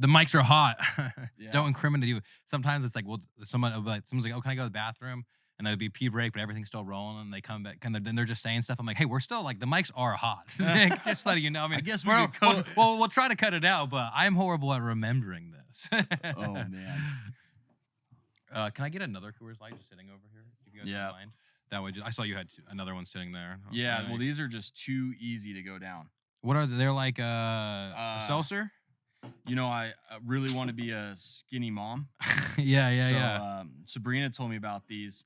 The mics are hot. Yeah. Don't incriminate you. Sometimes it's like, well, someone's like, oh, can I go to the bathroom? And that'd be pee break, but everything's still rolling. And they come back, and then they're just saying stuff. I'm like, hey, we're still like the mics are hot. Just letting you know. I mean, I guess we'll try to cut it out, but I'm horrible at remembering this. Oh man. Can I get another Coors Light just sitting over here? If you guys Yeah. don't mind? That way, I saw you had another one sitting there. Yeah. Well, these are just too easy to go down. What are they? They're like a seltzer? You know, I really want to be a skinny mom. Yeah. Sabrina told me about these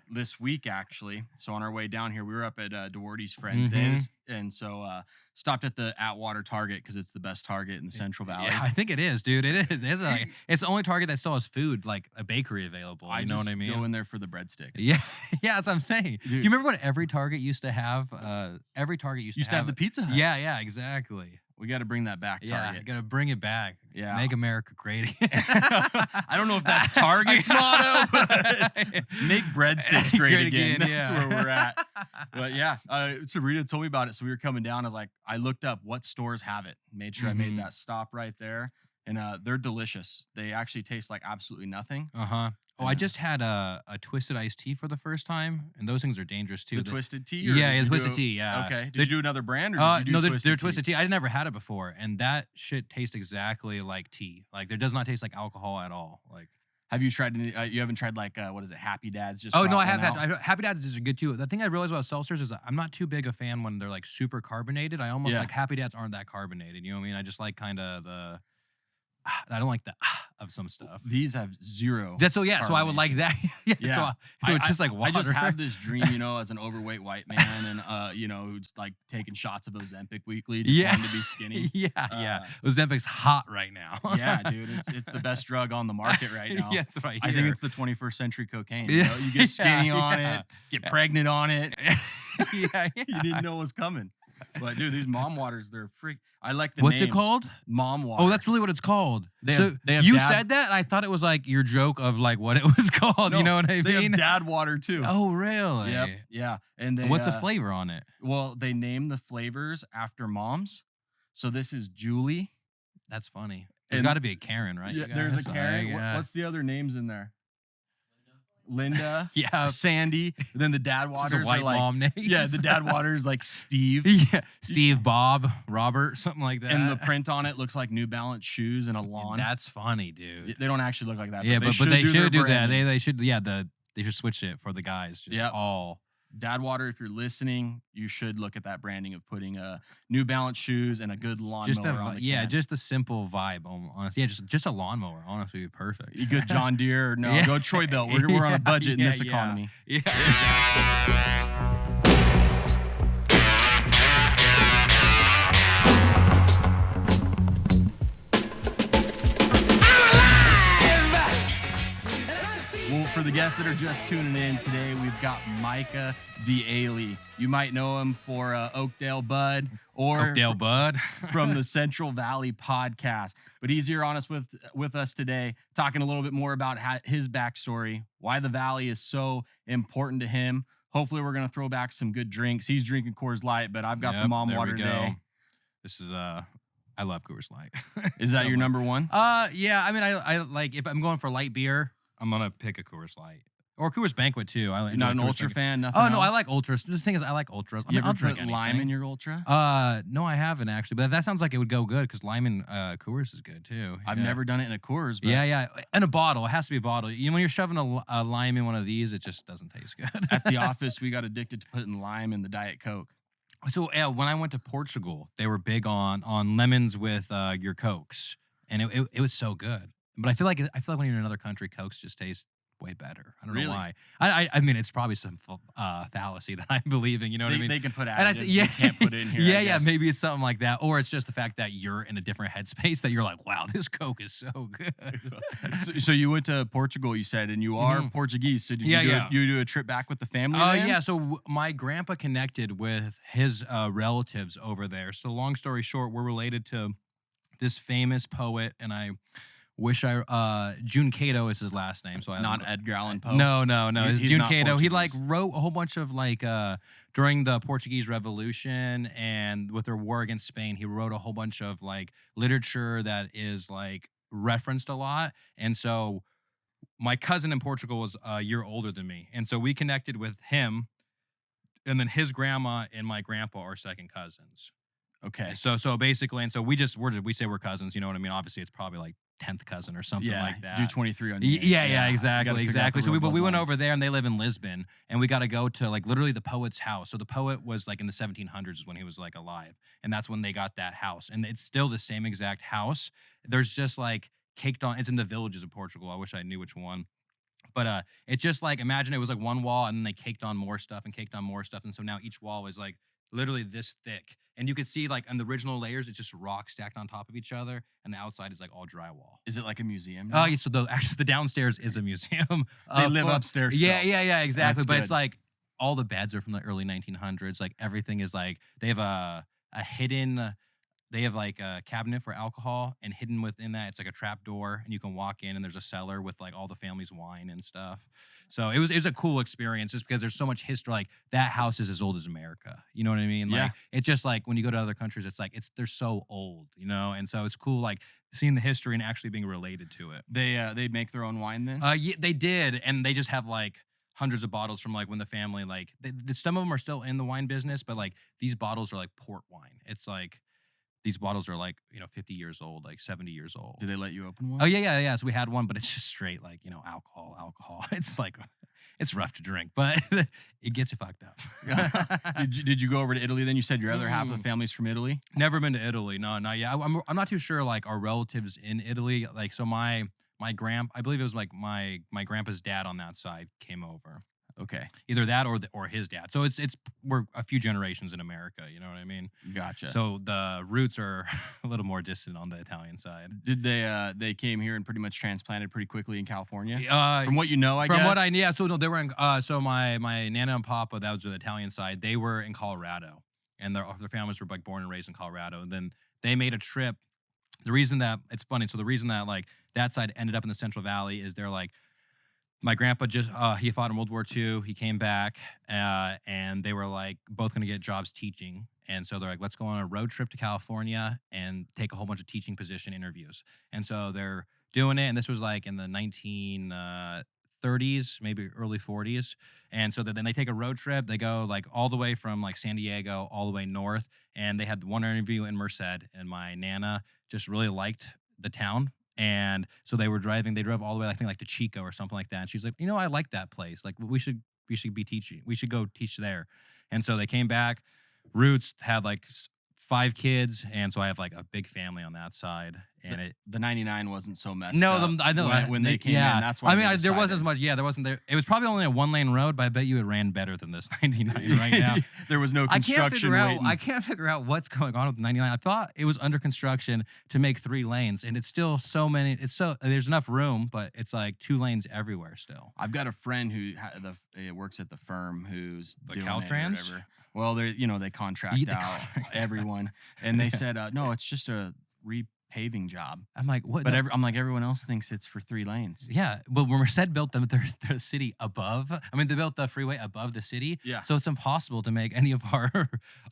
this week, actually. So on our way down here, we were up at Dewarty's Friends Days, and so stopped at the Atwater Target because it's the best Target in the Central Valley. Yeah, I think it is, dude. It is. It's the only Target that still has food, like a bakery available. You know what I mean? Go in there for the breadsticks. Yeah, yeah, that's what I'm saying. Dude. Do you remember what every Target used to have? Every Target used to have the Pizza Hut. Yeah, exactly. We got to bring that back, Target. Yeah, gotta bring it back. Yeah. Make America great. I don't know if that's Target's motto, but make breadsticks great again. That's where we're at. But yeah, Sabrina told me about it. So we were coming down. I looked up what stores have it. Made sure I made that stop right there. And they're delicious. They actually taste like absolutely nothing. Oh, I just had a twisted iced tea for the first time, and those things are dangerous too. The twisted tea? Yeah, twisted tea. Yeah. Okay. Did you do another brand or did you do no, twisted they're twisted tea. I never had it before, and that shit tastes exactly like tea. Like, it does not taste like alcohol at all. Like, have you tried? You haven't tried like what is it? Happy Dads? Just no, I have had Happy Dads is good too. The thing I realized about seltzers is that I'm not too big a fan when they're like super carbonated. I almost like Happy Dads aren't that carbonated. You know what I mean? I just like kind of the. I don't like the of some stuff. These have zero. That's so yeah. So I would like that. So it's just like water. I just have this dream, you know, as an overweight white man, and you know, who's like taking shots of Ozempic weekly, just wanting to be skinny. Yeah. Ozempic's hot right now. Yeah, dude, it's the best drug on the market right now. Yeah, that's right. I think it's the 21st century cocaine. You know? You get skinny on it, get pregnant on it. You didn't know what was coming. But dude, these mom waters, they're freak. I like the What's names. it called? Mom water. Oh, that's really what it's called. They said that, and I thought it was like your joke of like what it was called. No, you know what I mean? They have dad water too. Oh, really? Yep. Yeah. And what's the flavor on it? Well, they name the flavors after moms. So this is Julie. That's funny. There's got to be a Karen, right? Yeah, there's a Karen. What's the other names in there? Linda, Sandy. And then the dad waters white are like mom names. Yeah, the dad waters like Steve. Yeah, Steve, Bob, Robert, something like that. And the print on it looks like New Balance shoes and a lawn. That's funny, dude. They don't actually look like that. Yeah, but they should do that. They should. Yeah, they should switch it for the guys. Just all. Dad water, if you're listening, you should look at that branding of putting New Balance shoes and a good lawnmower on the can. Just a simple vibe. Honestly, just a lawnmower. Honestly, would be perfect. You good John Deere? No, go Troy-Bilt. We're on a budget in this economy. Yeah. Well, for the guests that are just tuning in today, we've got Micah D'Ailey. You might know him for Oakdale Bud or from the Central Valley podcast. But he's here with us today, talking a little bit more about his backstory, why the Valley is so important to him. Hopefully, we're going to throw back some good drinks. He's drinking Coors Light, but I've got the mom water today. This is I love Coors Light. Is that your number one? Yeah. I mean, I like if I'm going for light beer, I'm gonna pick a Coors Light or Coors Banquet too. I not an Ultra fan. Nothing no, else? I like Ultras. The thing is, I like Ultras. You ever put lime in your Ultra? No, I haven't actually. But that sounds like it would go good because lime in Coors is good too. I've never done it in a Coors. But yeah, in a bottle. It has to be a bottle. You know, when you're shoving a lime in one of these, it just doesn't taste good. At the office, we got addicted to putting lime in the Diet Coke. So when I went to Portugal, they were big on lemons with your Cokes, and it was so good. But I feel like when you're in another country, Cokes just taste way better. I don't know why. I mean, it's probably some fallacy that I'm believing. You know what I mean? They can put additives. You can't put it in here. Yeah. Maybe it's something like that, or it's just the fact that you're in a different headspace that you're like, wow, this Coke is so good. So you went to Portugal, you said, and you are Portuguese. So did you do a trip back with the family? Yeah. So my grandpa connected with his relatives over there. So long story short, we're related to this famous poet, and June Cato is his last name, so not Edgar Allan Poe. No. It's June Cato. Portuguese. He like wrote a whole bunch of like during the Portuguese Revolution and with their war against Spain. He wrote a whole bunch of like literature that is like referenced a lot. And so my cousin in Portugal was a year older than me. And so we connected with him, and then his grandma and my grandpa are second cousins. Okay. So basically, and so we say we're cousins, you know what I mean? Obviously it's probably like 10th cousin or something like that. Do 23 on Yeah, exactly. So we went line. over there, and they live in Lisbon, and we got to go to like literally the poet's house. So the poet was like in the 1700s when he was like alive, and that's when they got that house, and it's still the same exact house. There's just like caked on. It's in the villages of Portugal. I wish I knew which one. But it's just like imagine it was like one wall, and then they caked on more stuff and caked on more stuff, and so now each wall is like literally this thick, and you could see like on the original layers, it's just rock stacked on top of each other, and the outside is like all drywall. Is it like a museum? Oh, yeah, so the downstairs is a museum. They live upstairs. Yeah, exactly. That's but it's good. like all the beds are from the early 1900s. Like everything is like they have a hidden. They have like a cabinet for alcohol, and hidden within that, it's like a trap door, and you can walk in, and there's a cellar with like all the family's wine and stuff. So it was a cool experience, just because there's so much history. Like that house is as old as America. You know what I mean? Yeah. Like it's just like when you go to other countries, it's like they're so old, you know. And so it's cool, like seeing the history and actually being related to it. They make their own wine then? Yeah, they did, and they just have like hundreds of bottles from like when the family like some of them are still in the wine business, but like these bottles are like port wine. It's like these bottles are like 50 years old, like 70 years old. Do they let you open one? Oh yeah. So we had one, but it's just straight like alcohol. It's like it's rough to drink, but it gets you fucked up. Did you go over to Italy then? You said your other half of the family's from Italy? Never been to Italy. No, not yet. I'm not too sure like our relatives in Italy. Like so my I believe it was like my grandpa's dad on that side came over. Okay. Either that or his dad. So it's we're a few generations in America, you know what I mean? Gotcha. So the roots are a little more distant on the Italian side. Did they came here and pretty much transplanted pretty quickly in California? From what you know, I guess. From what I yeah, so no, they were in so my Nana and Papa, that was the Italian side, they were in Colorado. And their families were like born and raised in Colorado. And then they made a trip. The reason that it's funny, so the reason that like that side ended up in the Central Valley is they're like my grandpa just he fought in World War II. He came back, and they were like both going to get jobs teaching, and so they're like, let's go on a road trip to California and take a whole bunch of teaching position interviews. And so they're doing it, and this was like in the 1930s, maybe early 40s. And so then they take a road trip. They go like all the way from like San Diego all the way north, and they had one interview in Merced, and my Nana just really liked the town. And so they drove all the way, I think like to Chico or something like that. And she's like, I like that place. Like we should be teaching. We should go teach there. And so they came back. Roots had like 5 kids, and so I have like a big family on that side. And the 99 wasn't so messed no, up. I know when they came in. That's why. I mean, there wasn't as much. Yeah, there wasn't there. It was probably only a 1-lane road, but I bet you it ran better than this 99 right now. There was no construction. I can't figure out what's going on with the 99. I thought it was under construction to make 3 lanes, and it's still so many. There's enough room, but it's like 2 lanes everywhere still. I've got a friend who works at the firm who's doing Caltrans. Well, they contract out everyone, and they said no, it's just a repaving job. I'm like, what? But I'm like, everyone else thinks it's for 3 lanes. Yeah, but when Merced built the city above, I mean, they built the freeway above the city. Yeah. So it's impossible to make any of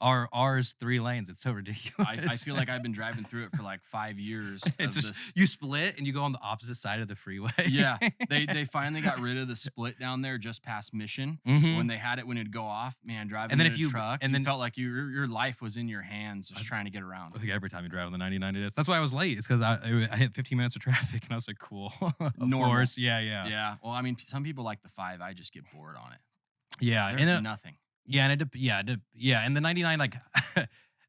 ours 3 lanes. It's so ridiculous. I feel like I've been driving through it for like 5 years. It's just you split and you go on the opposite side of the freeway. Yeah, they finally got rid of the split down there just past Mission. When they had it, when it'd go off, man, driving and then in a truck, and then felt like your life was in your hands, just trying to get around. I think every time you drive on the 99, it is. That's why I was late. It's because I hit 15 minutes of traffic, and I was like, cool. Of course, yeah. Yeah. Well, I mean, some people like the 5. I just get bored on it. Yeah, there's nothing. Yeah, and and the 99, like,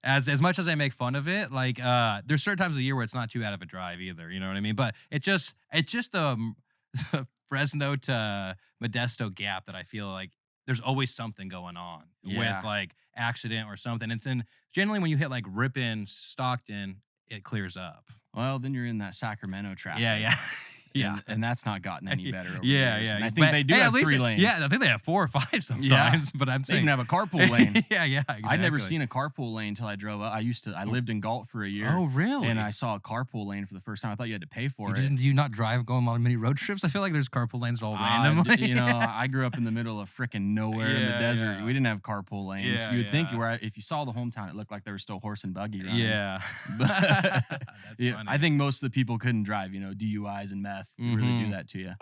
as much as I make fun of it, like, there's certain times of the year where it's not too bad of a drive either. You know what I mean? But it's just the Fresno to Modesto gap that I feel like there's always something going on with like accident or something. And then generally when you hit like Ripon, Stockton, it clears up. Well, then you're in that Sacramento traffic. Yeah. Yeah. And that's not gotten any better over Yeah, the years. yeah. And I think they do at have least 3 lanes. Yeah, I think they have 4 or 5 sometimes. But I'm They saying even have a carpool lane. yeah, exactly. I'd never seen a carpool lane until I drove up. I lived in Galt for a year. Oh, really? And I saw a carpool lane for the first time. I thought you had to pay for it. Do you not drive going on many road trips? I feel like there's carpool lanes all randomly. I grew up in the middle of freaking nowhere in the Yeah, desert. yeah. We didn't have carpool lanes. Yeah, You would think yeah. if you saw the hometown, it looked like there was still horse and buggy running. Yeah. But That's yeah, funny. I think most of the people couldn't drive. DUIs and meth really do Mhm. that to you.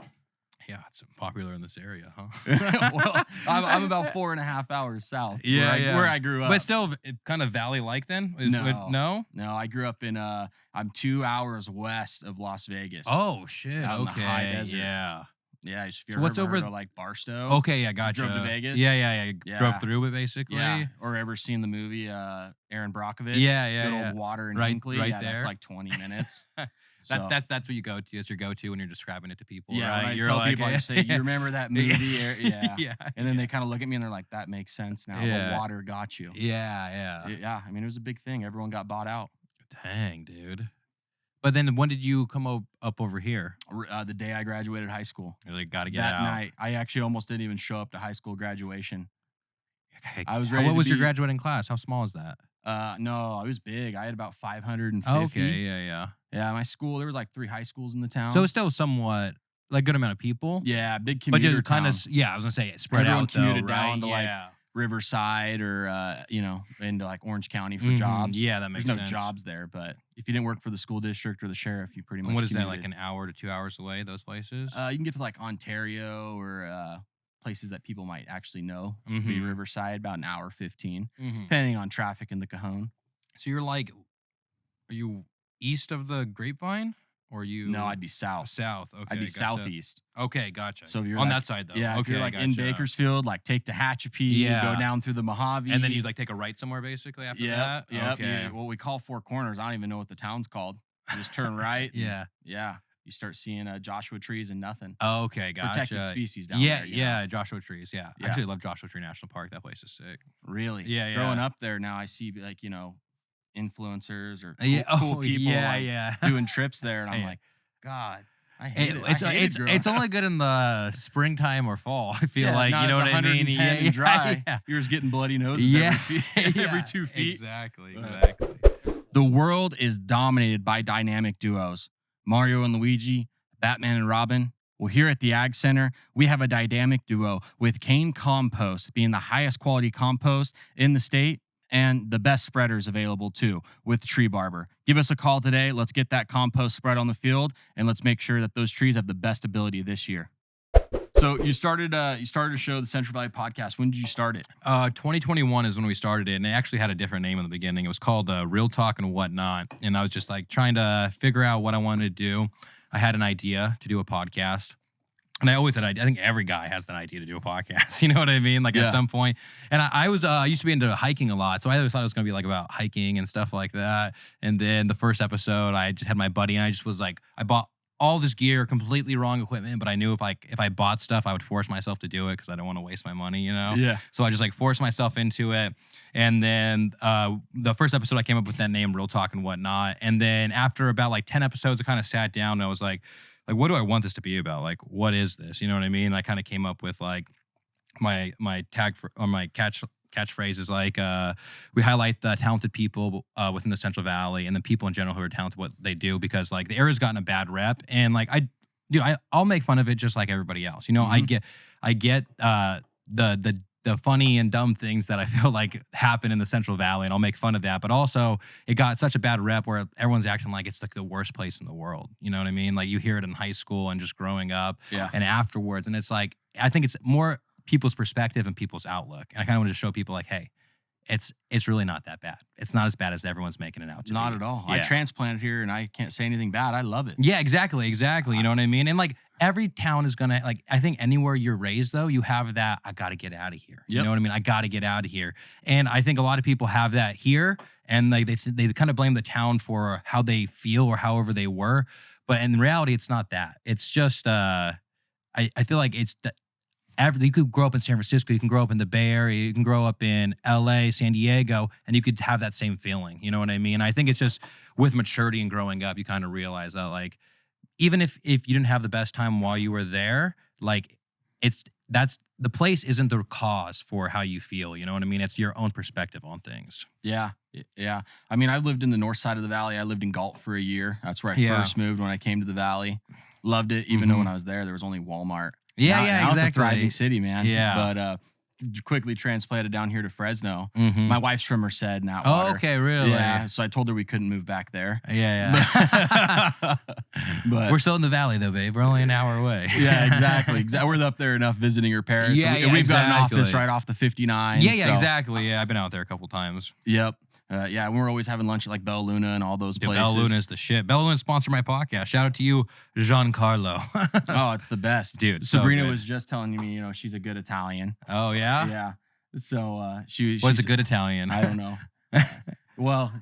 Yeah, it's popular in this area, huh? Well, I'm about 4.5 hours south. Where I grew up. But still, kind of valley-like then? No. No? No, I grew up in I'm 2 hours west of Las Vegas. Oh, shit. Out in the Okay. high desert. Yeah. Yeah, if you're So what's ever over heard of, like Barstow. Okay, yeah, gotcha. drove to Vegas? Yeah. Yeah. Drove through it, basically. Yeah, or ever seen the movie Aaron Brockovich? Yeah, Good yeah. old water in Right- Hinkley. right Yeah, that's there. like 20 minutes. So, That's what you go to. That's your go-to when you're describing it to people, yeah, right? when I You're tell like, people, I just say, you remember that movie? Yeah. yeah. And then they kind of look at me and they're like, that makes sense now. Yeah. The water got you. Yeah. Yeah, I mean, it was a big thing. Everyone got bought out. Dang, dude. But then when did you come up over here? The day I graduated high school. You're like, gotta get That out. night, I actually almost didn't even show up to high school graduation. Okay, I was ready What to was your be- graduating class? How small is that? No, I was big. I had about 550. Okay, yeah. Yeah, my school, there was like 3 high schools in the town. So it's still somewhat like good amount of people. yeah, big But commuter you kind town. of I was gonna say spread Everyone out though, commuted right? down to, like, yeah. Riverside or into like Orange County for Mhm. jobs. Yeah, that There's makes no sense. jobs there, but if you didn't work for the school district or the sheriff, you pretty much And what is that, like commuted. an hour to 2 hours away? Those places. You can get to like Ontario or places that people might actually know. Would be Mhm. Riverside, about an hour 15, Mhm. depending on traffic in the Cajon. So you're like, are you east of the Grapevine, or are you? No, I'd be south. south. Okay, I'd be gotcha. southeast. Okay, gotcha. So if you're on like- that side though. Yeah, okay, if you're like in gotcha. Bakersfield, like take Tehachapi, Yeah. go down through the Mojave, and then you like take a right somewhere basically after that. Yeah, Okay. what we call Four Corners. I don't even know what the town's called. You just turn right. and, Yeah. yeah. You start seeing Joshua trees and nothing. Okay, gotcha. Protected species down yeah, there. you yeah, know? Joshua Trees. Yeah. Yeah. Actually, I love Joshua Tree National Park. That place is sick. Really. Yeah, Growing yeah. up there now, I see like influencers or Yeah. cool people yeah. doing trips there, and I'm Yeah. like, God, I hate it. It's only good in the springtime or fall. I feel like now you know it's what I mean. 110 and dry. Yeah. You're just getting bloody noses every 2 feet. Exactly. But- The world is dominated by dynamic duos. Mario and Luigi, Batman and Robin. Well, here at the Ag Center, we have a dynamic duo with Kane Compost being the highest quality compost in the state and the best spreaders available too with Tree Barber. Give us a call today. Let's get that compost spread on the field and let's make sure that those trees have the best ability this year. So you started a show, the Central Valley Podcast. When did you start it? 2021 is when we started it, and it actually had a different name in the beginning. It was called Real Talk and Whatnot, and I was just like trying to figure out what I wanted to do. I had an idea to do a podcast, and I always had. I think every guy has that idea to do a podcast. You know what I mean? Like Yeah. at some point, and I was I used to be into hiking a lot, so I always thought it was gonna be like about hiking and stuff like that. And then the first episode, I just had my buddy, and I just was like, I bought all this gear, completely wrong equipment, but I knew if I bought stuff, I would force myself to do it because I don't want to waste my money, you know? Yeah. So I just like forced myself into it. And then the first episode, I came up with that name, Real Talk and Whatnot. And then after about like 10 episodes, I kind of sat down and I was like, what do I want this to be about? Like, what is this? You know what I mean? I kind of came up with like my tag for, or my catchphrase is like, we highlight the talented people within the Central Valley and the people in general who are talented what they do, because like the area's gotten a bad rep, and like I'll make fun of it just like everybody else. You know, Mhm. I get the funny and dumb things that I feel like happen in the Central Valley, and I'll make fun of that. But also, it got such a bad rep where everyone's acting like it's like the worst place in the world. You know what I mean? Like you hear it in high school and just growing up, Yeah. and afterwards, and it's like I think it's more people's perspective and people's outlook. And I kind of want to show people like, hey, it's really not that bad. It's not as bad as everyone's making it out to Not be. at all. I Yeah. transplanted here and I can't say anything bad. I love it. Yeah, exactly. You know what I mean? And like every town is gonna, like, I think anywhere you're raised though, you have that, I gotta get out of here. You Yep. know what I mean? I gotta get out of here. And I think a lot of people have that here, and they kind of blame the town for how they feel or however they were. But in reality, it's not that. It's just I feel like it's the you could grow up in San Francisco, you can grow up in the Bay Area, you can grow up in LA, San Diego, and you could have that same feeling. You know what I mean? I think it's just with maturity and growing up, you kind of realize that like even if you didn't have the best time while you were there, like that's the place isn't the cause for how you feel. You know what I mean? It's your own perspective on things. Yeah. Yeah. I mean, I lived in the north side of the valley. I lived in Galt for a year. That's where I Yeah. first moved when I came to the valley. Loved it, even though when I was there was only Walmart. Yeah, now, yeah, now exactly. It's a thriving city, man. Yeah. But quickly transplanted down here to Fresno. Mhm. My wife's from Merced, not Oh, Atwater. okay, really? Yeah. So I told her we couldn't move back there. Yeah. But We're still in the valley though, babe. We're only an hour away. yeah, exactly. We're up there enough visiting her parents. Yeah, and yeah, we've got an office exactly. right off the 59. Yeah, so- exactly. Yeah, I've been out there a couple times. Yep. Yeah, we're always having lunch at like Bella Luna and all those Dude, places. Bella Luna is the shit. Bella Luna sponsored my podcast. Shout out to you, Giancarlo. Oh, it's the best, Dude, so Sabrina good. was just telling me, she's a good Italian. Oh yeah. Yeah. So she's What's a good Italian? I don't know. Well,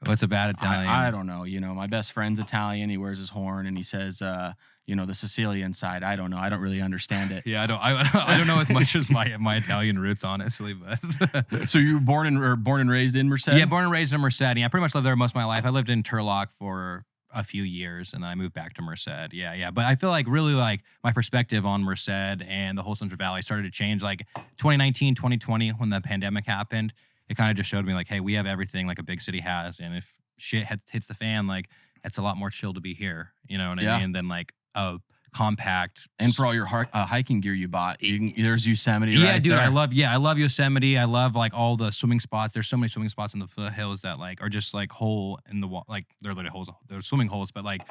What's a bad Italian? I don't know. My best friend's Italian. He wears his horn and he says, the Sicilian side. I don't know. I don't really understand it. Yeah, I don't know as much as my Italian roots, honestly, but So you were born and raised in Merced? yeah, born and raised in Merced. Yeah, I pretty much lived there most of my life. I lived in Turlock for a few years, and then I moved back to Merced. Yeah. But I feel like really like my perspective on Merced and the whole Central Valley started to change like 2019, 2020 when the pandemic happened. It kind of just showed me like, hey, we have everything like a big city has, and if shit hits the fan, like it's a lot more chill to be here. You know what I mean? Than like a compact. And for all your hiking gear you bought, there's Yosemite. Yeah, right dude, there. I love Yosemite. I love like all the swimming spots. There's so many swimming spots in the foothills that like are just like hole in the wall, like they're literally holes. They're swimming holes, but like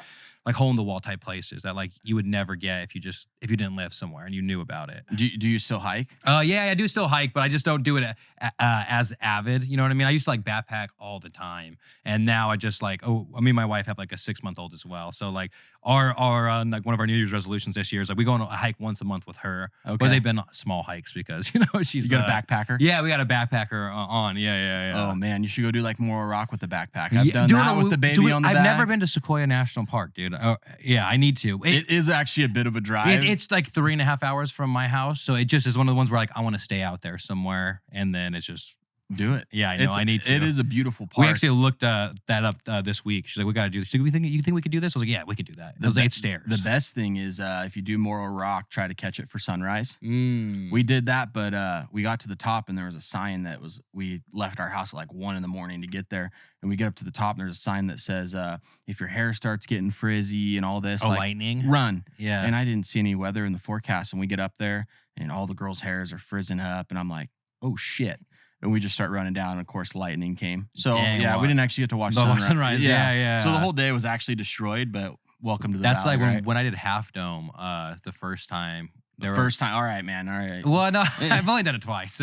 hole in the wall type places that like you would never get if you didn't live somewhere and you knew about it. Do you still hike? Yeah, I do still hike, but I just don't do it as avid. You know what I mean? I used to like backpack all the time, and now I just like me and my wife have like a 6-month-old as well. So like our like one of our New Year's resolutions this year is like we go on a hike once a month with her. Okay. But they've been small hikes because she's You got a backpacker? Yeah, we got a backpacker on. Yeah. Oh man, you should go do like Morro Rock with the backpack. I've done that with the baby on the back. I've never been to Sequoia National Park, dude. Yeah, I need to. It is actually a bit of a drive. It's like 3.5 hours from my house, so it just is one of the ones where like I want to stay out there somewhere, and then it's just do it. Yeah, I know. I need to. It is a beautiful park. We actually looked that up this week. She's like, we got to do this. She's like, you think we could do this? I was like, yeah, we could do that. It was 8 stairs. The best thing is if you do Morro Rock, try to catch it for sunrise. Mm. We did that, but we got to the top and there was a sign that we left our house at like 1 a.m. to get there. And we get up to the top and there's a sign that says, if your hair starts getting frizzy and all this, like, lightning, run. Yeah. And I didn't see any weather in the forecast. And we get up there and all the girls' hairs are frizzing up. And I'm like, oh shit. And we just start running down, and of course, lightning came. So we didn't actually get to watch sunrise. Yeah. So the whole day was actually destroyed. But welcome to the That's valley, like right? when I did Half Dome the first time. First time. All right, man. All right. Well, no, I've only done it twice.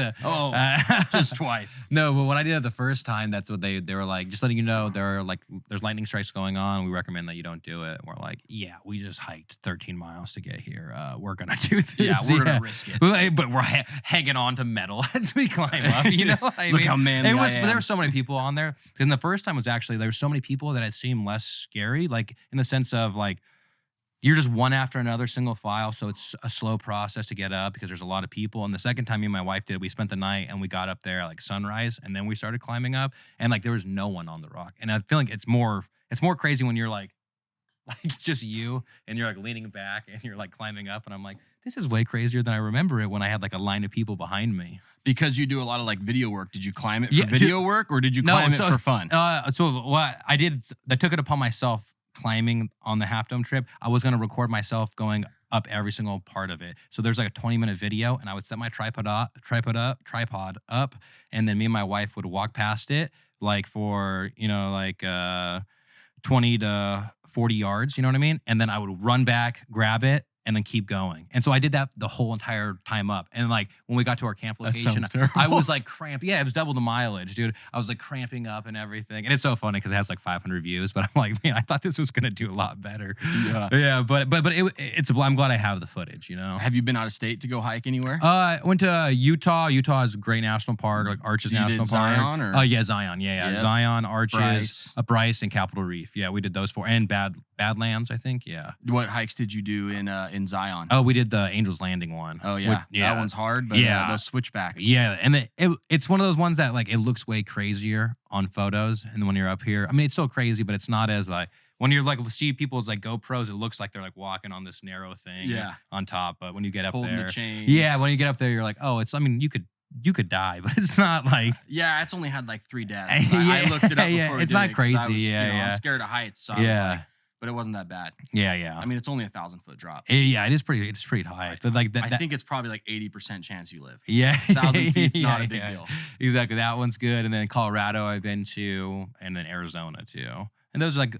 Just twice. No, but when I did it the first time, that's what they were like, just letting you know there's lightning strikes going on. We recommend that you don't do it. We're like, yeah, we just hiked 13 miles to get here. We're gonna do this. Yeah, we're gonna risk it. But we're hanging on to metal as we climb up. You know, Look how manly I am. There were so many people on there. And the first time was actually there were so many people that it seemed less scary, like in the sense of like. You're just one after another, single file, so it's a slow process to get up because there's a lot of people. And the second time me and my wife did, we spent the night and we got up there at like sunrise, and then we started climbing up, and like there was no one on the rock. And I feel like it's more crazy when you're like just you and you're like leaning back and you're like climbing up, and I'm like, this is way crazier than I remember it when I had like a line of people behind me. Because you do a lot of like video work. Did you climb it for video work, or did you climb it for fun? So what I did, I took it upon myself. Climbing on the Half Dome trip, I was going to record myself going up every single part of it. So there's like a 20-minute video, and I would set my tripod up, and then me and my wife would walk past it like for 20 to 40 yards, you know what I mean? And then I would run back, grab it, and then keep going. And so I did that the whole entire time up. And like when we got to our camp location, I was like cramped. Yeah, it was double the mileage, dude. I was like cramping up and everything. And it's so funny because it has like 500 views. But I'm like, man, I thought this was gonna do a lot better. Yeah. But I'm glad I have the footage. You know. Have you been out of state to go hike anywhere? I went to Utah. Utah is a great national park, like Arches National Park. Zion or? Yeah, Zion. Yeah. Yep. Zion, Arches, Bryce, and Capitol Reef. Yeah, we did those 4, and Badlands, I think. Yeah. What hikes did you do in Zion? Oh, we did the Angels Landing one. Oh yeah, that one's hard. But those switchbacks. Yeah, and it's one of those ones that like it looks way crazier on photos, and when you're up here, I mean, it's still crazy, but it's not as like when you're like see people's like GoPros, it looks like they're like walking on this narrow thing on top. But when you get up holding there, the chains. yeah, when you get up there, you're like, oh, it's. I mean, you could die, but it's not like. Yeah, it's only had like 3 deaths. I looked it up before. It's not crazy. I'm scared of heights, so I was like, but it wasn't that bad. Yeah. I mean, it's only 1,000-foot drop. Yeah, it's pretty high. But like I think it's probably like 80% chance you live. Yeah, 1,000 feet's not a big deal. Exactly, that one's good. And then Colorado I've been to, and then Arizona too. And those are like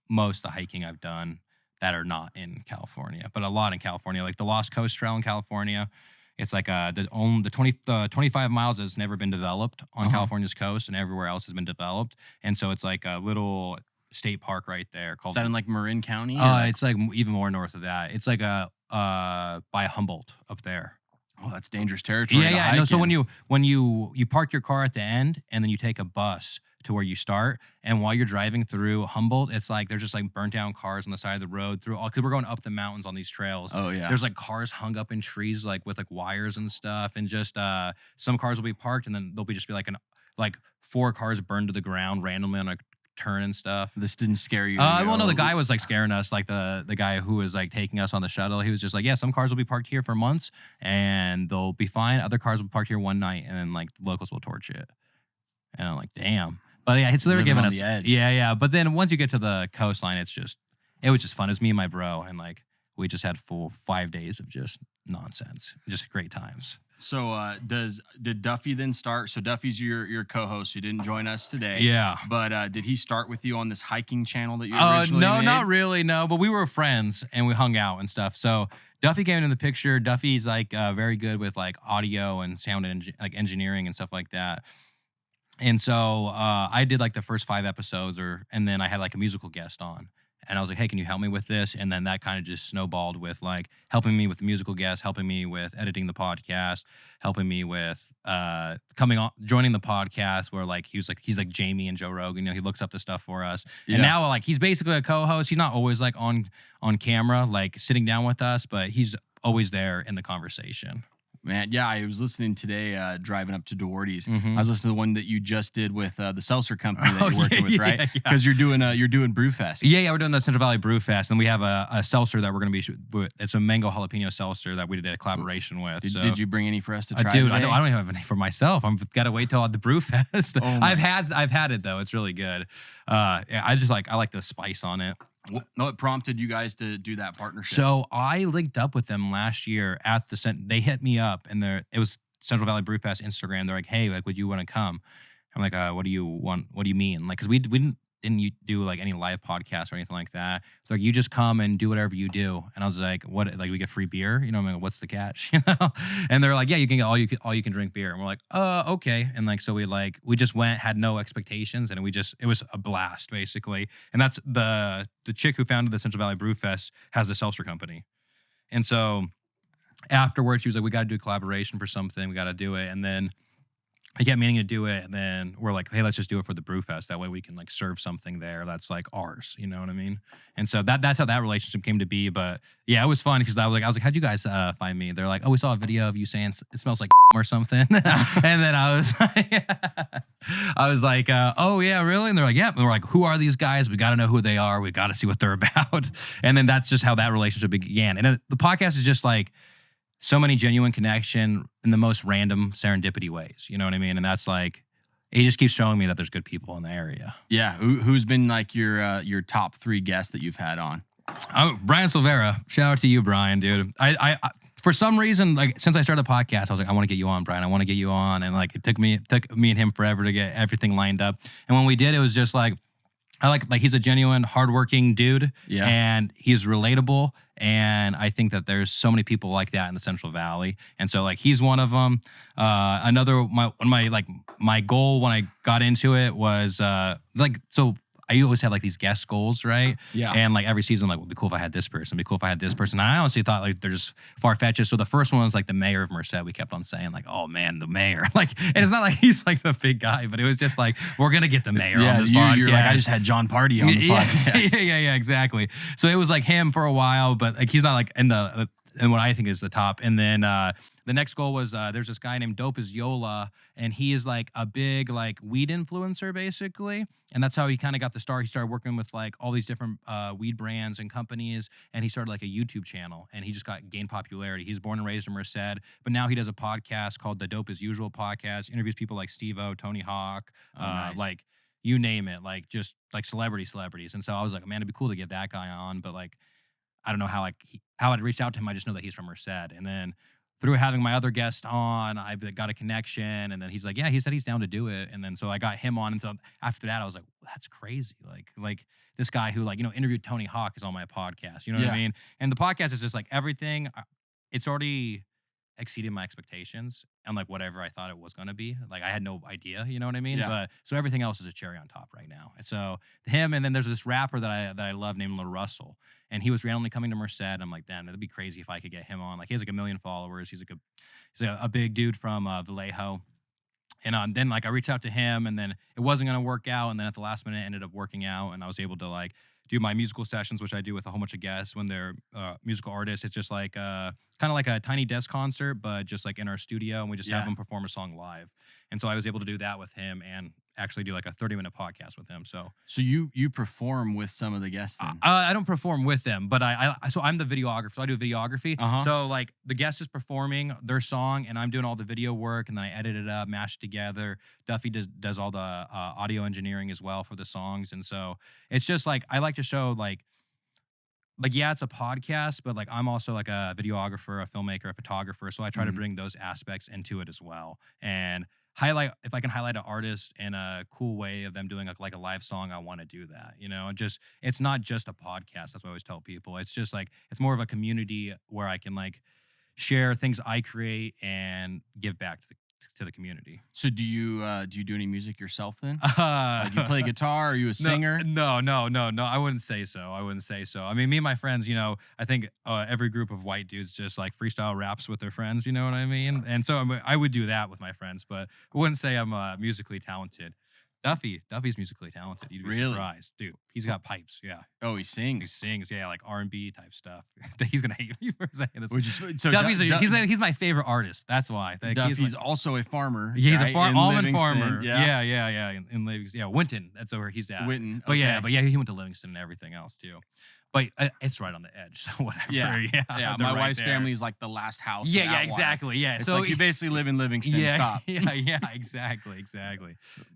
most of the hiking I've done that are not in California, but a lot in California, like the Lost Coast Trail in California. It's like the 25 miles has never been developed on California's coast, and everywhere else has been developed. And so it's like a little state park right there called. Is that in like Marin County? It's like even more north of that. It's like by Humboldt up there. Oh, that's dangerous territory. Yeah. No, so when you park your car at the end, and then you take a bus to where you start, and while you're driving through Humboldt, it's like there's just like burnt down cars on the side of the road through all, because we're going up the mountains on these trails. Oh yeah. There's like cars hung up in trees like with like wires and stuff, and just some cars will be parked, and then there'll be like 4 cars burned to the ground randomly on a turn and stuff. This didn't scare you? Well, no, the guy was like scaring us, like the guy who was like taking us on the shuttle. He was just like, yeah, some cars will be parked here for months and they'll be fine. Other cars will be parked here one night, and then like the locals will torch it. And I'm like, damn. But yeah, so they were giving us, yeah. But then once you get to the coastline, it was just fun. It was me and my bro, and like we just had full 5 days of just nonsense, just great times. So did Duffy then start? So Duffy's your co-host who didn't join us today. Yeah. But did he start with you on this hiking channel that you originally no, made? not really, no. But we were friends and we hung out and stuff. So Duffy came into the picture. Duffy's like very good with like audio and sound and like engineering and stuff like that. And so I did like the first 5 episodes, and then I had like a musical guest on. And I was like, hey, can you help me with this? And then that kind of just snowballed with like helping me with the musical guest, helping me with editing the podcast, helping me with joining the podcast where like he's like Jamie and Joe Rogan. You know, he looks up the stuff for us. Yeah. And now like he's basically a co-host. He's not always like on camera, like sitting down with us, but he's always there in the conversation. Man, yeah, I was listening today, driving up to Duarty's. I was listening to the one that you just did with the seltzer company that you're working with, right? Because you're doing Brewfest. Yeah, we're doing the Central Valley Brewfest, and we have a seltzer that we're going to be. It's a mango jalapeno seltzer that we did a collaboration with. Did you bring any for us to try? Dude, I don't even have any for myself. I've got to wait till the Brewfest. I've had it though. It's really good. I like the spice on it. What prompted you guys to do that partnership? So I linked up with them last year at they hit me up, and it was Central Valley Brewfest Instagram. They're like, hey, like, would you want to come? I'm like, what do you want? What do you mean? Like, because we didn't do like any live podcasts or anything like that. They're like, you just come and do whatever you do. And I was like, what? Like, we get free beer? You know, I'm like, what's the catch? You know? And they're like, yeah, you can get all you can drink beer. And we're like, okay. And like, so we just went, had no expectations, and it was a blast basically. And that's the chick who founded the Central Valley Brewfest has a seltzer company. And so afterwards, she was like, we got to do a collaboration for something. We got to do it. And then I kept meaning to do it, and then we're like, hey, let's just do it for the Brewfest. That way we can like serve something there that's like ours, you know what I mean? And so that's how that relationship came to be. But yeah, it was fun because I was like, how'd you guys find me? They're like, oh, we saw a video of you saying it smells like or something. And then I was like, oh yeah, really? And they're like, yeah. And we're like, who are these guys? We got to know who they are. We got to see what they're about. And then that's just how that relationship began. And the podcast is just like so many genuine connection in the most random serendipity ways. You know what I mean? And that's like, it just keeps showing me that there's good people in the area. Yeah. Who's been like your top 3 guests that you've had on? Brian Silvera. Shout out to you, Brian, dude. I for some reason, like since I started the podcast, I was like, I want to get you on, Brian. I want to get you on. And like, it took me and him forever to get everything lined up. And when we did, it was just like, I like he's a genuine, hardworking dude. Yeah. And he's relatable. And I think that there's so many people like that in the Central Valley. And so like he's one of them. My goal when I got into it was I always had like these guest goals, right? Yeah. And like every season, like, it'd be cool if I had this person. It'd be cool if I had this person. And I honestly thought like they're just far-fetched. So the first one was like the mayor of Merced. We kept on saying like, oh man, the mayor. Like, and it's not like he's like the big guy, but it was just like, we're gonna get the mayor on this podcast. You're like, I just had John Party on the podcast. Yeah, exactly. So it was like him for a while, but like he's not like in what I think is the top. And then the next goal was there's this guy named Dope is Yola, and he is like a big like weed influencer basically, and that's how he kind of got the start. He started working with like all these different weed brands and companies, and he started like a YouTube channel, and he just gained popularity. He's born and raised in Merced, but now he does a podcast called the Dope as Usual podcast. Interviews people like Steve-O, Tony Hawk, Nice. like you name it, like just like celebrities. And so I was like, man, it'd be cool to get that guy on, but like I don't know how how I'd reached out to him. I just know that he's from Merced, and then through having my other guest on, I got a connection, and then he's like, yeah, he said he's down to do it, and then so I got him on, and so after that, I was like, well, that's crazy, like this guy who like interviewed Tony Hawk is on my podcast, you know what I mean? And the podcast is just like everything. It's already exceeded my expectations and like whatever I thought it was gonna be. Like I had no idea, you know what I mean? Yeah. But so everything else is a cherry on top right now. And so him, and then there's this rapper that I love named Lil Russell, and he was randomly coming to Merced. I'm like, damn, that'd be crazy if I could get him on. Like he has like 1 million followers. He's a big dude from Vallejo. And then like I reached out to him, and then it wasn't gonna work out, and then at the last minute it ended up working out, and I was able to like do my musical sessions, which I do with a whole bunch of guests when they're musical artists. It's just like kind of like a tiny desk concert, but just like in our studio, and we just have them perform a song live. And so I was able to do that with him and actually do like a 30-minute podcast with him. So you perform with some of the guests then? I don't perform with them, but so I'm the videographer. So I do videography. So like the guest is performing their song, and I'm doing all the video work, and then I edit it up, mash it together. Duffy does all the audio engineering as well for the songs, and so it's just like I like to show like yeah, it's a podcast, but like I'm also like a videographer, a filmmaker, a photographer. So I try to bring those aspects into it as well, and highlight if I can highlight an artist in a cool way of them doing like a live song. I want to do that, and just it's not just a podcast. That's what I always tell people. It's just like it's more of a community where I can like share things I create and give back to the community. So do you do any music yourself then? Do you play guitar? Are you a singer? No. I wouldn't say so. I mean, me and my friends, I think every group of white dudes just like freestyle raps with their friends. You know what I mean? And so I would do that with my friends, but I wouldn't say I'm musically talented. Duffy's musically talented. You'd be surprised, dude. He's got pipes. Yeah. Oh, he sings. He sings. Yeah, like R&B type stuff. He's gonna hate me for saying this. So he's my favorite artist. That's why. Duffy's also a farmer. Yeah, he's a almond farmer. Yeah. In Livingston. Yeah, Winton. That's where he's at. Winton. But yeah, he went to Livingston and everything else too. But it's right on the edge, so whatever. Yeah. My wife's family is like the last house. Yeah, exactly. Yeah, it's so like you basically live in Livingston. Stop. Yeah, exactly.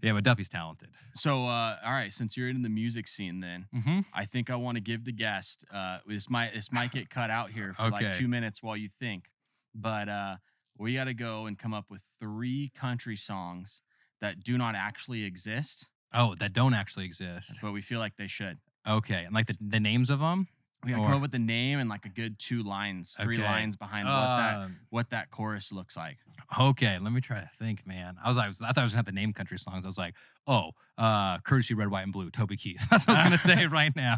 Yeah, but Duffy's talented. So, all right, since you're in the music scene, then I think I want to give the guest. This might get cut out here for like 2 minutes while you think, but we got to go and come up with 3 country songs that do not actually exist. Oh, that don't actually exist, but we feel like they should. Okay, and like the names of them. We gotta come up with the name and like a good 2 lines, 3 lines behind what that chorus looks like. Okay, let me try to think, man. I thought I was gonna have to name country songs. I was like, Courtesy Red, White, and Blue, Toby Keith. That's what I was gonna say right now.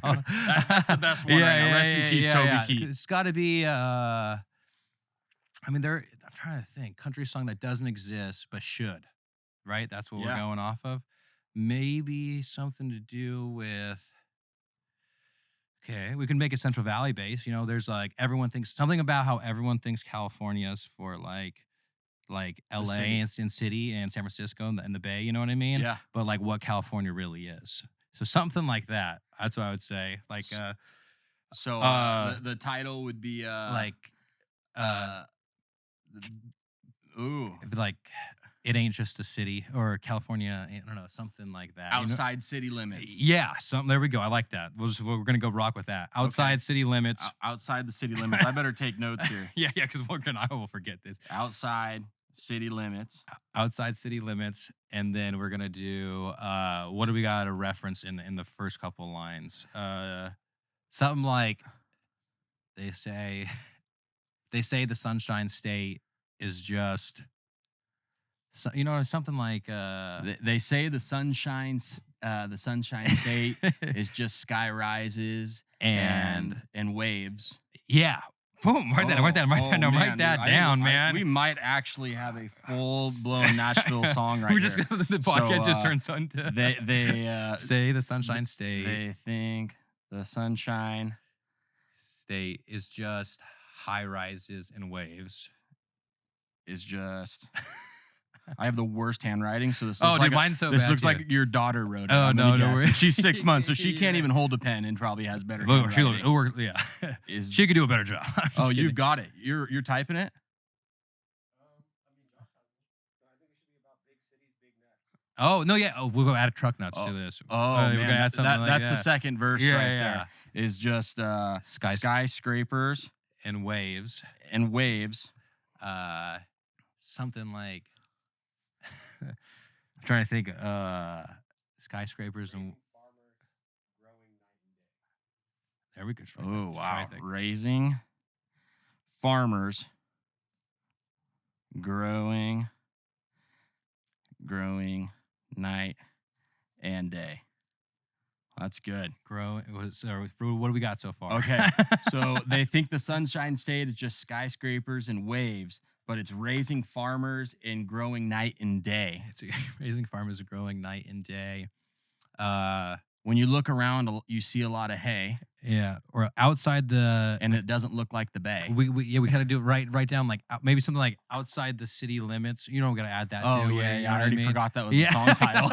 That's the best one. Rest in peace, Toby Keith. It's got to be. I mean, I'm trying to think country song that doesn't exist but should. Right, that's what we're going off of. Maybe something to do with. Okay, we can make it Central Valley based. There's like everyone thinks something about how everyone thinks California's for like LA and Sin City and San Francisco and the Bay. You know what I mean? Yeah. But like what California really is. So something like that. That's what I would say. Like the title would be like it ain't just a city, or California, I don't know, something like that. Outside city limits. Yeah, there we go. I like that. We're gonna go rock with that. Outside city limits. Outside the city limits. I better take notes here. Yeah, because I will forget this. Outside city limits. Outside city limits, and then we're gonna do what do we got to reference in the first couple lines? Something like they say the Sunshine State is just. So, something like they say the Sunshine State is just sky rises and waves. Yeah. Boom. Write that down, man. We might actually have a full-blown Nashville song right here. The podcast just turns into they say the Sunshine State. They think the Sunshine State is just high rises and waves. is just. I have the worst handwriting, so this Oh, looks dude, like mine's so this bad, looks too. like your daughter wrote it. Oh, I'm no, gonna no guess. worries. And she's 6 months, so she can't Yeah. even hold a pen and probably has better Look, handwriting. yeah. Is- She could do a better job. I'm Oh, just you've kidding. got it. You're typing it. Oh no, yeah. Oh, we'll go add truck nuts to this. Oh we're man, gonna add something like that's that. the second verse Yeah, right yeah. there. Is just skyscrapers And waves. and waves. Something like I'm trying to think. Skyscrapers and there we go. Just write that. Oh Just try wow, and think. raising farmers, growing night and day. That's good. Grow. It was. What do we got so far? Okay, so they think the Sunshine State is just skyscrapers and waves, but it's raising farmers and growing night and day. It's raising farmers are growing night and day. When you look around, you see a lot of hay, Yeah, or outside the. and it doesn't look like the bay. We gotta do it right down like maybe something like outside the city limits. You know, we gotta add that. Oh too, yeah, you know I what already mean? forgot that was Yeah. the song title.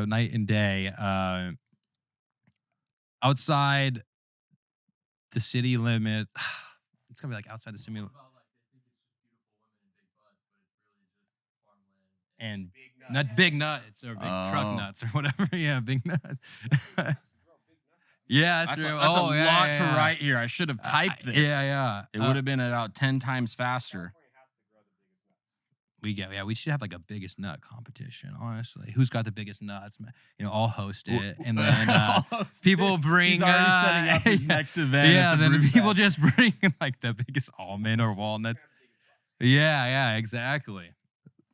Night and day. Outside the city limit. It's gonna be like outside the city limit. And big nuts or big truck Oh. nuts or whatever. Yeah, big nuts. Yeah, that's That's true. a lot yeah. to write here. I should have typed this. Yeah. It would have been about 10 times faster. We should have like a biggest nut competition. Honestly, who's got the biggest nuts? You know, I'll host it, and then people bring. He's already setting up his next event. Yeah, at the then Brew people Fest. just bring like the biggest almond or walnuts. Yeah, exactly.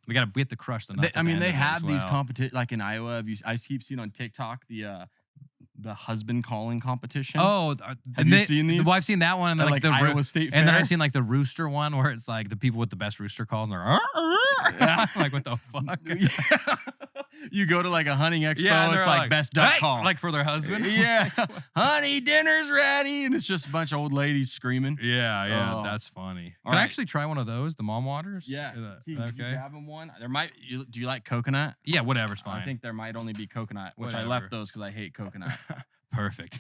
We have to crush the nuts. I at the mean, end they of it have as these well. competitions like in Iowa. I keep seeing on TikTok the husband calling competition. Oh, Have you seen these? Well, I've seen that one, and then At, like the Iowa State and then Fair? I've seen like the rooster one where it's like the people with the best rooster calls, and they're like, what the fuck? Yeah. You go to like a hunting expo, Yeah, and it's they're like best duck "Hey!" call. like for their husband. yeah, honey, dinner's ready, and it's just a bunch of old ladies screaming. Yeah, Oh. that's funny. All Can I right. actually try one of those, the mom waters? Yeah, Is that- Can you okay. grab him one? Do you like coconut? Yeah, whatever's fine. I think there might only be coconut, which I Whatever. left those because I hate coconut. Perfect.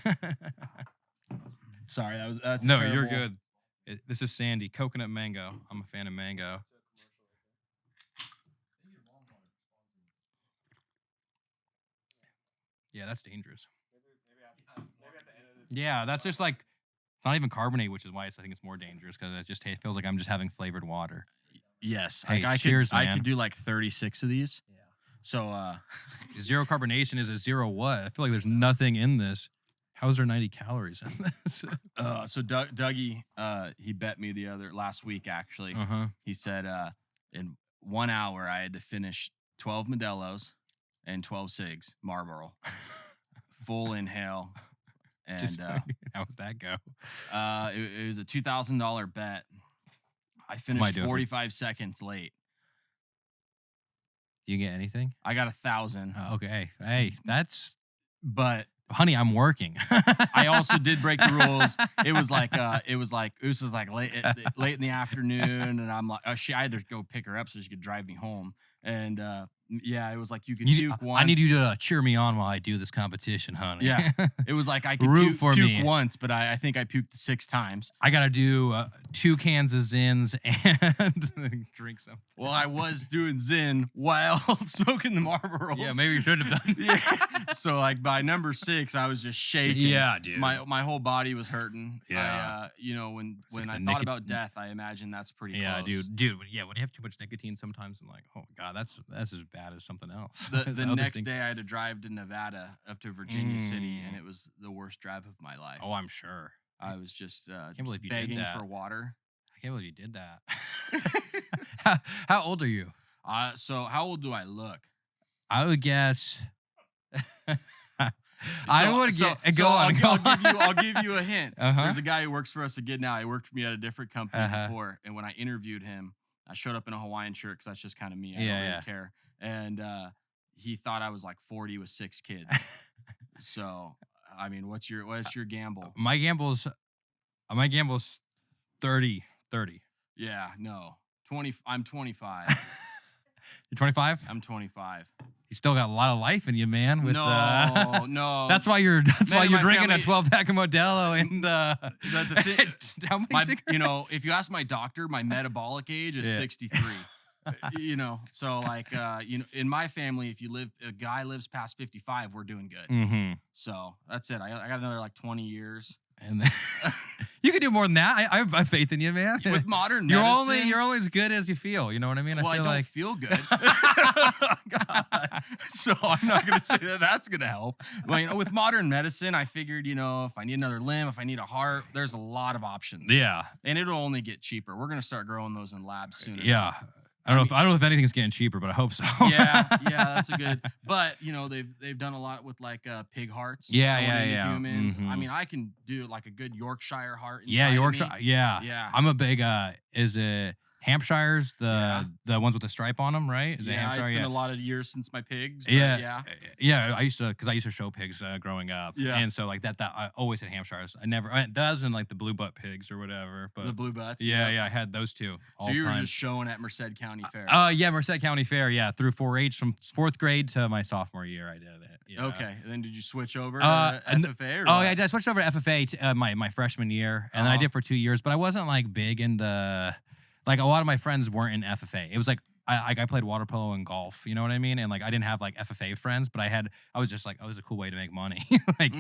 Sorry, that's a No, you're terrible- good. This is Sandy, coconut mango. I'm a fan of mango. Yeah, that's dangerous. Yeah, that's just like it's not even carbonate, which is why I think it's more dangerous because it feels like I'm just having flavored water. Yes, Hey, like cheers, I man. could do like 36 of these. Yeah. So Zero carbonation is a zero what? I feel like there's nothing in this. How is there 90 calories in this? so Dougie, he bet me last week actually. Uh-huh. He said in 1 hour I had to finish 12 Modelo's and 12 cigs, Marlboro, full inhale. And Just how does that go? it was a $2,000 bet. I Might finished do it for- 45 seconds late. Do you get anything? I got 1,000, Okay. Hey, that's but honey, I'm working. I also did break the rules. It was like late in the afternoon, and I'm like, I had to go pick her up so she could drive me home. And yeah, it was like you could puke once. I need you to cheer me on while I do this competition, honey. Yeah. It was like I could Root puke, for puke me. once, but I think I puked 6 times. I gotta do 2 cans of Zins and drink some. Well, I was doing Zin while smoking the Marlboros. Yeah, maybe you should have done. Yeah. So like by number 6, I was just shaking. Yeah, dude. My whole body was hurting. Yeah. When like I the thought about death, I imagine that's pretty Yeah, close. dude. Yeah, when you have too much nicotine, sometimes I'm like, oh my god, that's as bad as something else. The As the other next things. day, I had to drive to Nevada up to Virginia City, and it was the worst drive of my life. Oh, I'm sure. I was just believe you did begging that. for water. I can't believe you did that. how old are you? So how old do I look? I would guess. I would get. Go on. I'll give you a hint. Uh-huh. There's a guy who works for us again now. He worked for me at a different company Uh-huh. before, and when I interviewed him, I showed up in a Hawaiian shirt because that's just kind of me. I Yeah, don't really yeah. care. And he thought I was like 40 with 6 kids. So I mean, what's your gamble? My gamble's 30. Yeah, no. 20. I'm 25. You're 25? I'm 25. You still got a lot of life in you, man. With, no. That's why you're drinking family, a 12-pack of Modelo and how many cigarettes? You know, if you ask my doctor, my metabolic age is 63. You know, so like you know, in my family, if a guy lives past 55, we're doing good. Mm-hmm. So that's it. I got another like 20 years. And then you can do more than that. I have faith in you, man. With modern medicine, you're only as good as you feel. You know what I mean? Well, I don't feel good. So I'm not gonna say that that's gonna help. Well, you know, with modern medicine, I figured, you know, if I need another limb, if I need a heart, there's a lot of options. Yeah, and it'll only get cheaper. We're gonna start growing those in labs soon. Yeah. I don't know if anything's getting cheaper, but I hope so. yeah, that's a good. But you know, they've done a lot with like pig hearts. Yeah. Humans. Mm-hmm. I mean, I can do like a good Yorkshire heart. Yeah, Yorkshire. Yeah. I'm a big. Is it Hampshires, the ones with the stripe on them, right? Is it Hampshire? It's been a lot of years since my pigs. Yeah. I used to show pigs growing up. Yeah, and so like that I always had Hampshires. That was in like the blue butt pigs or whatever. But the blue butts. Yeah, I had those two. So you were just showing at Merced County Fair. Yeah, Merced County Fair. Yeah, through 4-H from 4th grade to my sophomore year, I did it. Yeah. Okay, and then did you switch over to FFA? Yeah, I switched over to FFA my freshman year, and then I did for 2 years. But I wasn't like big into. Like a lot of my friends weren't in FFA. It was like I played water polo and golf, you know what I mean? And like I didn't have like FFA friends, but I was just like, oh, it was a cool way to make money. Like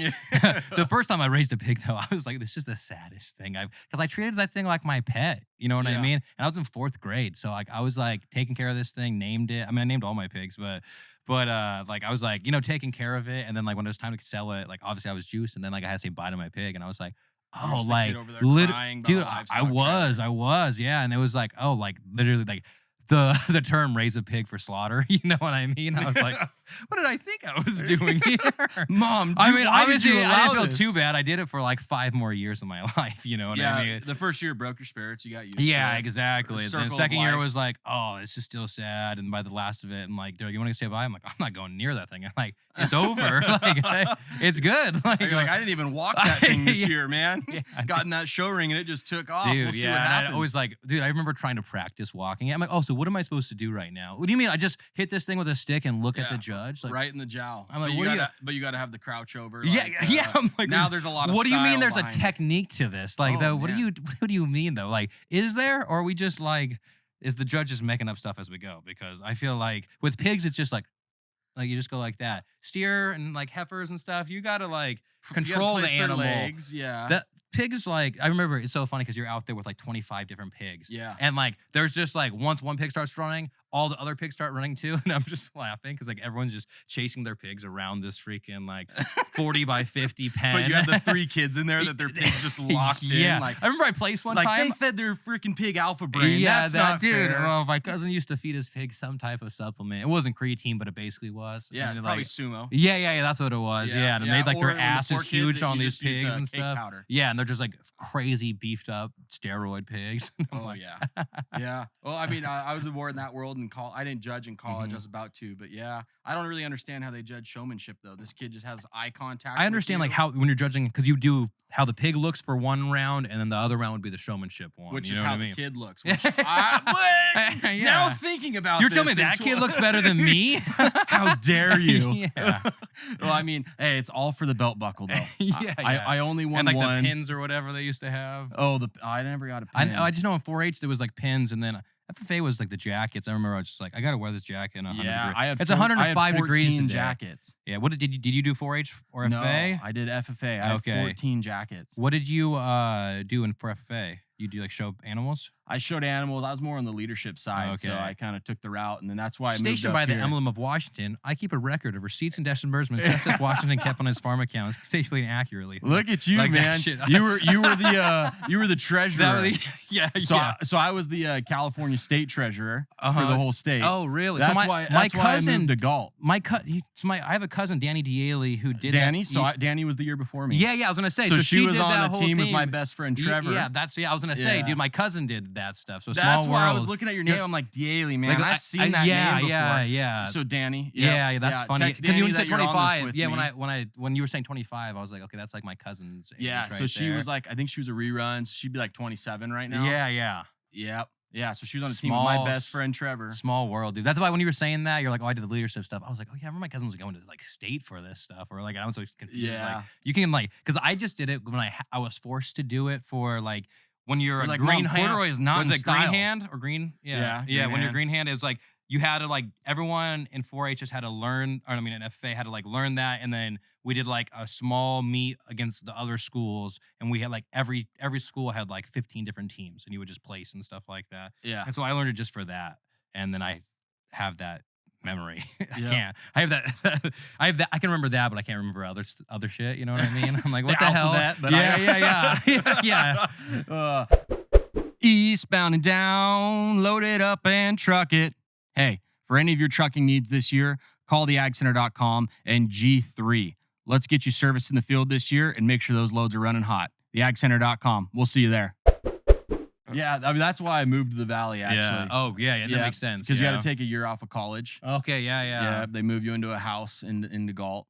the first time I raised a pig though, I was like, this is the saddest thing because I treated that thing like my pet, you know what I mean? And I was in 4th grade, so like I was like taking care of this thing, named it. I mean, I named all my pigs, but like I was like, you know, taking care of it, and then like when it was time to sell it, like obviously I was juiced, and then like I had to say bye to my pig, and I was like. Oh, like dude, I was, yeah, and it was like, oh, like literally, like the term "raise a pig for slaughter." You know what I mean? I was like, what did I think I was doing here, Mom? I mean, obviously, I didn't feel too bad. I did it for like 5 more years of my life. You know what I mean? The first year broke your spirits. You got used. Yeah, exactly. And the second year was like, oh, this is still sad. And by the last of it, I'm like, dude, you want to say bye? I'm like, I'm not going near that thing. I'm like, it's over. Like, it's good. Like, I didn't even walk that thing this year, man. Got in that show ring and it just took off. Dude, we'll see what happens. I always like, dude, I remember trying to practice walking it. I'm like, oh, so what am I supposed to do right now? What do you mean? I just hit this thing with a stick and look at the judge? Like, right in the jowl. I'm like, but you got to have the crouch over. Yeah. I'm like, now there's a lot of. What do you mean? There's a behind technique to this? Like, what do you mean though? Like, is there, or are we just like, is the judge just making up stuff as we go? Because I feel like with pigs, it's just like you just go like that. Steer and like heifers and stuff, you gotta like control the animal. Legs, yeah. That pigs, like, I remember it's so funny because you're out there with like 25 different pigs. Yeah. And like there's just like once one pig starts running, all the other pigs start running too. And I'm just laughing because like everyone's just chasing their pigs around this freaking like 40 by 50 pen. But you have the 3 kids in there that their pigs just locked in. Like, I remember I placed one time. They fed their freaking pig Alpha Brain. Yeah, that's not dude. fair. Well, my cousin used to feed his pig some type of supplement. It wasn't creatine, but it basically was. Yeah, and probably like, sumo. Yeah, that's what it was. Yeah, and it made like their asses huge on these pigs pigs and stuff. Powder. Yeah, and they're just like crazy beefed up steroid pigs. Oh yeah. Well, I mean, I was more in that world in college. I didn't judge in college. I was about to, but yeah, I don't really understand how they judge showmanship though. This kid just has eye contact. I understand like how when you're judging, because you do how the pig looks for one round, and then the other round would be the showmanship one, which you is know how what I mean? the kid looks. Which now thinking about you're telling me that kid looks better than me? How dare you? Yeah. Well, I mean, hey, it's all for the belt buckle though. I only won and like one. the pins or whatever they used to have. Oh, I never got a pin. I just know in 4-H there was like pins, and then FFA was like the jackets. I remember I was just like, I gotta wear this jacket in 100 degrees. I had it's 105 degrees today. Jackets. Yeah. What did you do 4-H or FFA? No, I did FFA. I had 14 jackets. What did you do for FFA? You do like show animals? I showed animals. I was more on the leadership side, so I kind of took the route, and then that's why I moved up Stationed by the here. Emblem of Washington, I keep a record of receipts and disbursements Justice Washington kept on his farm accounts safely and accurately. Look at you, like man! You were the treasurer. So I was the California state treasurer for the whole state. Oh, really? That's so why my cousin I moved to Galt. I have a cousin, Danny Daly, who did Danny. that. Danny was the year before me. Yeah. I was gonna say. So she was did on that a whole team thing with my best friend Trevor. Yeah, I was gonna say, dude, my cousin did that stuff. So that's Small why World. I was looking at your name. I'm like, Daly, man. Like, I've seen that name before. Yeah. So Danny. Yeah, that's funny. Text Because Danny when you that said you're on this 25, with yeah, me. when you were saying 25, I was like, okay, that's like my cousin's age. Yeah, right so she there. was like, I think she was a rerun. So she'd be like 27 right now. Yeah. Yep. Yeah, so she was on the team with my best friend Trevor. Small world, dude. That's why when you were saying that, you're like, oh, I did the leadership stuff. I was like, oh yeah, I remember my cousin was going to like state for this stuff, or like I was so confused. Yeah. Like you can like, because I just did it when I was forced to do it for like when you're a like, green Mom, hand. corduroy is not was in it style. green hand or green? Yeah. Green When you're hand. green hand, it was like you had to like everyone in 4-H just had to learn, or I mean, in FFA had to like learn that, and then we did like a small meet against the other schools, and we had like every school had like 15 different teams, and you would just place and stuff like that. Yeah. And so I learned it just for that, and then I have that memory. I Yep. can't. I have that. I have that. I can remember that, but I can't remember other shit. You know what I mean? I'm like, what the hell? alphabet, but Yeah. Eastbound and down, load it up and truck it. Hey, for any of your trucking needs this year, call theagcenter.com and G3. Let's get you service in the field this year and make sure those loads are running hot. Theagcenter.com. We'll see you there. Yeah, I mean, that's why I moved to the Valley, actually. Yeah. Oh, yeah. That makes sense. Because you got to take a year off of college. Okay, yeah. Yeah, they move you into a house in Galt.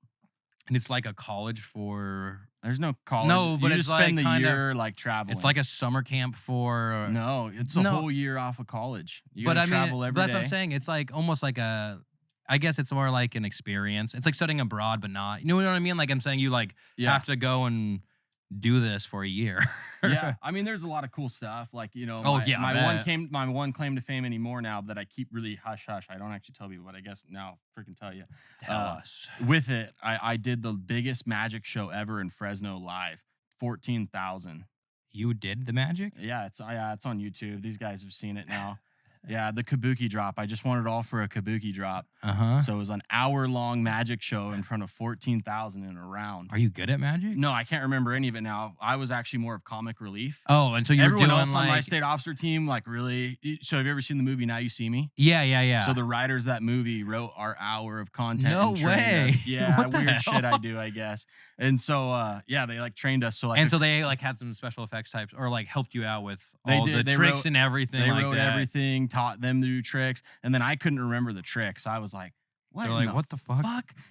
And it's like a college for... There's no college. No, but you it's just spend like the kinda, year like traveling. It's like a summer camp for... No, it's a whole year off of college. You got to travel every that's day. what I'm saying. It's like almost like a... I guess it's more like an experience. It's like studying abroad, but not... You know what I mean? Like I'm saying you like have to go and do this for a year. Yeah, I mean, there's a lot of cool stuff. Like, you know, my one claim to fame anymore now that I keep really hush. I don't actually tell people, but I guess now freaking tell you. Tell us. With it, I did the biggest magic show ever in Fresno live, 14,000. You did the magic? Yeah, it's on YouTube. These guys have seen it now. Yeah, the Kabuki drop. I just wanted it all for a Kabuki drop. So it was an hour-long magic show in front of 14,000 in a round. Are you good at magic? No, I can't remember any of it now. I was actually more of comic relief. Oh, and so you're everyone doing else like... on my state officer team, like really. So have you ever seen the movie Now You See Me? Yeah. So the writers of that movie wrote our hour of content. No and trained way. us. Yeah, What the weird hell? shit I do, I guess. And so yeah, they like trained us. So like, and so they like had some special effects types, or like helped you out with all the They tricks wrote- and everything. They like wrote that. everything, taught them to do tricks, and then I couldn't remember the tricks. I was like, what? They're like, what the fuck?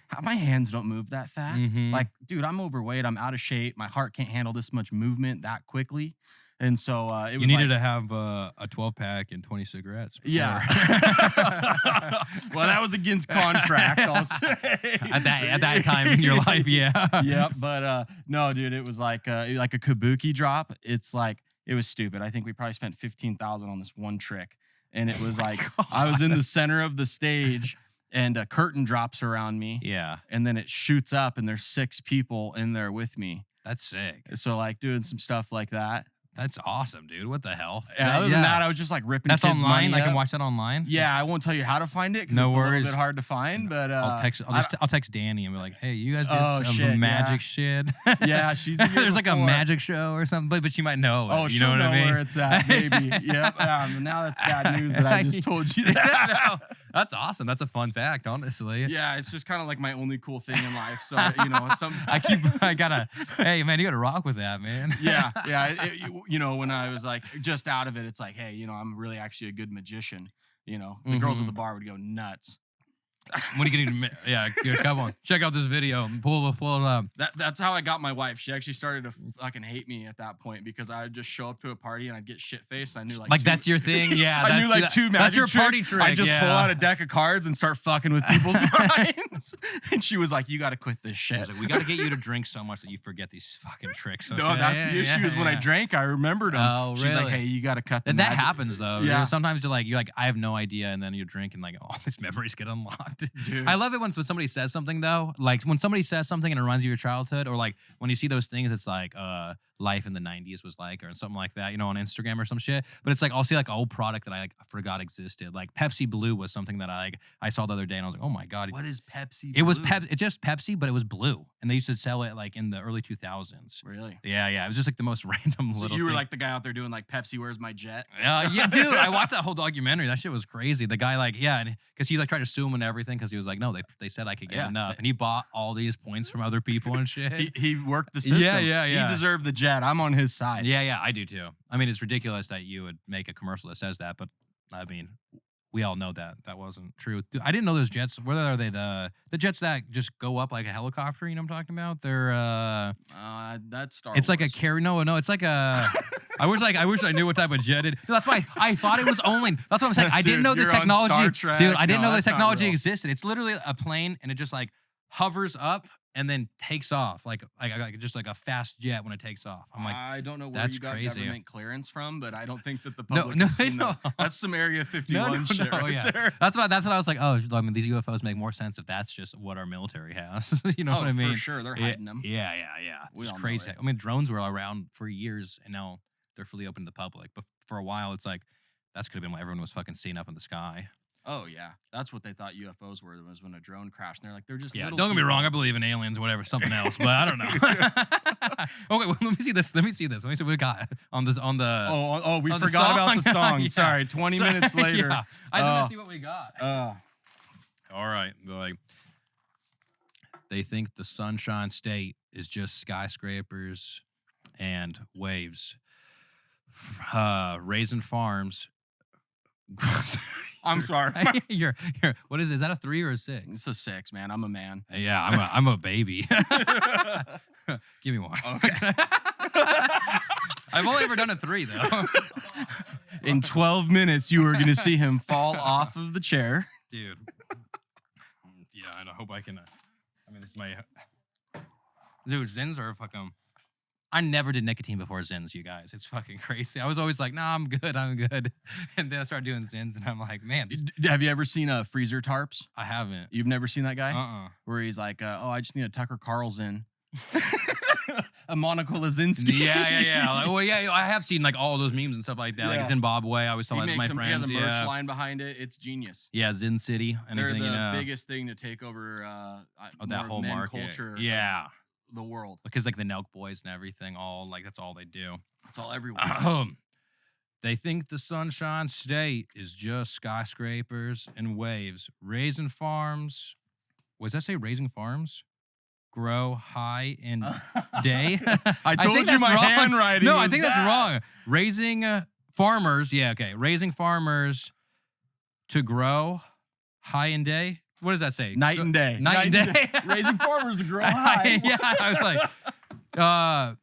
How, my hands don't move that fast. Like, dude, I'm overweight. I'm out of shape. My heart can't handle this much movement that quickly. And so it was You needed to have a 12-pack and 20 cigarettes. Yeah. Well, that was against contract, I'll say. at that time in your life, yeah. Yeah, but no, dude, it was like a Kabuki drop. It's like, it was stupid. I think we probably spent 15,000 on this one trick. And it was like, I was in the center of the stage and a curtain drops around me. Yeah. And then it shoots up and there's 6 people in there with me. That's sick. So like doing some stuff like that. That's awesome, dude. What the hell? Yeah, other than that, I was just like ripping That's kids' online? money I can up. watch that online? Yeah, I won't tell you how to find it because No it's worries. a little bit hard to find. But I'll text Danny and be like, hey, you guys did some shit, magic shit. Yeah, she's the year There's like a before. magic show or something, but she might know. Oh, you know what I mean? where it's at, maybe. Yep. Now that's bad news that I just told you that. No, that's awesome. That's a fun fact, honestly. Yeah, it's just kind of like my only cool thing in life. So you know, sometimes hey man, you gotta rock with that, man. Yeah. You know, when I was like just out of it, it's like, hey, you know, I'm really actually a good magician. You know, the girls at the bar would go nuts. When are you getting? Yeah, come on, check out this video. Pull it up. That's how I got my wife. She actually started to fucking hate me at that point because I would just show up to a party and I'd get shit faced. I knew like that's your thing. Yeah, I knew like 2 magic That's your party tricks. trick. I just pull yeah. out a deck of cards and start fucking with people's minds. And she was like, "You got to quit this shit. Like, we got to get you to drink so much that you forget these fucking tricks." Okay? No, that's the issue. Is when I drank, I remembered them. Oh, She's like, really? "Hey, you got to cut." And that happens though. Yeah. Sometimes you're like, I have no idea, and then you drink and like, all these memories get unlocked. Dude. I love it when somebody says something though, like when somebody says something and it reminds you of your childhood, or like when you see those things, it's like life in the 90s was like, or something like that, you know, on Instagram or some shit. But it's like I'll see like an old product that I like forgot existed. Like Pepsi Blue was something that I saw the other day and I was like, oh my god. What is Pepsi? It was it's just Pepsi, but it was blue, and they used to sell it like in the early 2000s. Really? Yeah. It was just like the most random So little. you were thing. like the guy out there doing like Pepsi, where's my jet? Yeah, dude. I watched that whole documentary. That shit was crazy. The guy, like, yeah, because he like tried to sue him and everything. everything because he was like, no, they said I could get enough, and he bought all these points from other people and shit. He worked the system. Yeah. He deserved the jet. I'm on his side. Yeah, I do too. I mean, it's ridiculous that you would make a commercial that says that, but I mean, we all know that wasn't true. Dude, I didn't know those jets. Where are they? The jets that just go up like a helicopter. You know what I'm talking about? They're that's Star It's Wars. like a carry. No, it's like a. I wish I knew what type of jet it. No, that's why I thought it was only. That's what I'm saying. I didn't know this you're on technology, Star Trek. dude. I didn't No, know this that's not technology real. existed. It's literally a plane, and it just like hovers up and then takes off like just like a fast jet when it takes off. I'm like, I don't know where that's you got crazy. government clearance from, but I don't think that the No, public no, has seen no. that. That's some Area 51 shit right there. That's what I was like. Oh, I mean, these UFOs make more sense if that's just what our military has. You know what I mean? For sure, they're hiding them. Yeah. We It's all know crazy. it. I mean, drones were around for years, and now they're fully open to the public. But for a while, it's like that's could have been what everyone was fucking seeing up in the sky. Oh yeah, that's what they thought UFOs were. Was when a drone crashed. And they're like, they're just Yeah, little don't get me people. wrong. I believe in aliens, whatever, something else, but I don't know. Okay, well, let me see this. Let me see what we got on this on the. Oh, we on the forgot about the song. song. Yeah. Sorry, 20 minutes later. Yeah. I just want to see what we got. Uh, All right, like they think the Sunshine State is just skyscrapers and waves. Raisin Farms. I'm sorry. you're what is it? Is that a 3 or a 6? It's a 6, man. I'm a man. Yeah, I'm a baby. Give me one. Okay. I've only ever done a 3 though. In 12 minutes, you are going to see him fall off of the chair. Dude. Yeah, I hope I can. I mean, this is my. Dude, Zins are fucking. I never did nicotine before Zins, you guys. It's fucking crazy. I was always like, nah, I'm good. And then I started doing Zins, and I'm like, man, Have you ever seen Freezer Tarps? I haven't. You've never seen that guy? Where He's like, oh, I just need a Tucker Carlson. A Monica Lewinsky. Yeah. Like, well, yeah, I have seen like all those memes and stuff like that. Like Yeah. Zimbabwe, I always tell He my makes friends. He has a merch line behind it. It's genius. Yeah, Zin City. They're Anything, the you know. biggest thing to take over That whole men market. culture. Yeah. The world. Because like the Nelk Boys and everything, all like that's all they do. That's all everyone does. They think the Sunshine State is just skyscrapers and waves. Raisin Farms. Was that say Raising Farms? Grow high in day. I told think you that's my wrong. handwriting. No, I was think that's bad. wrong. Raising farmers. Yeah, okay. Raising farmers to grow high in day. What does that say? Night and day. Night and day. Raising farmers to grow high. Yeah, I was like,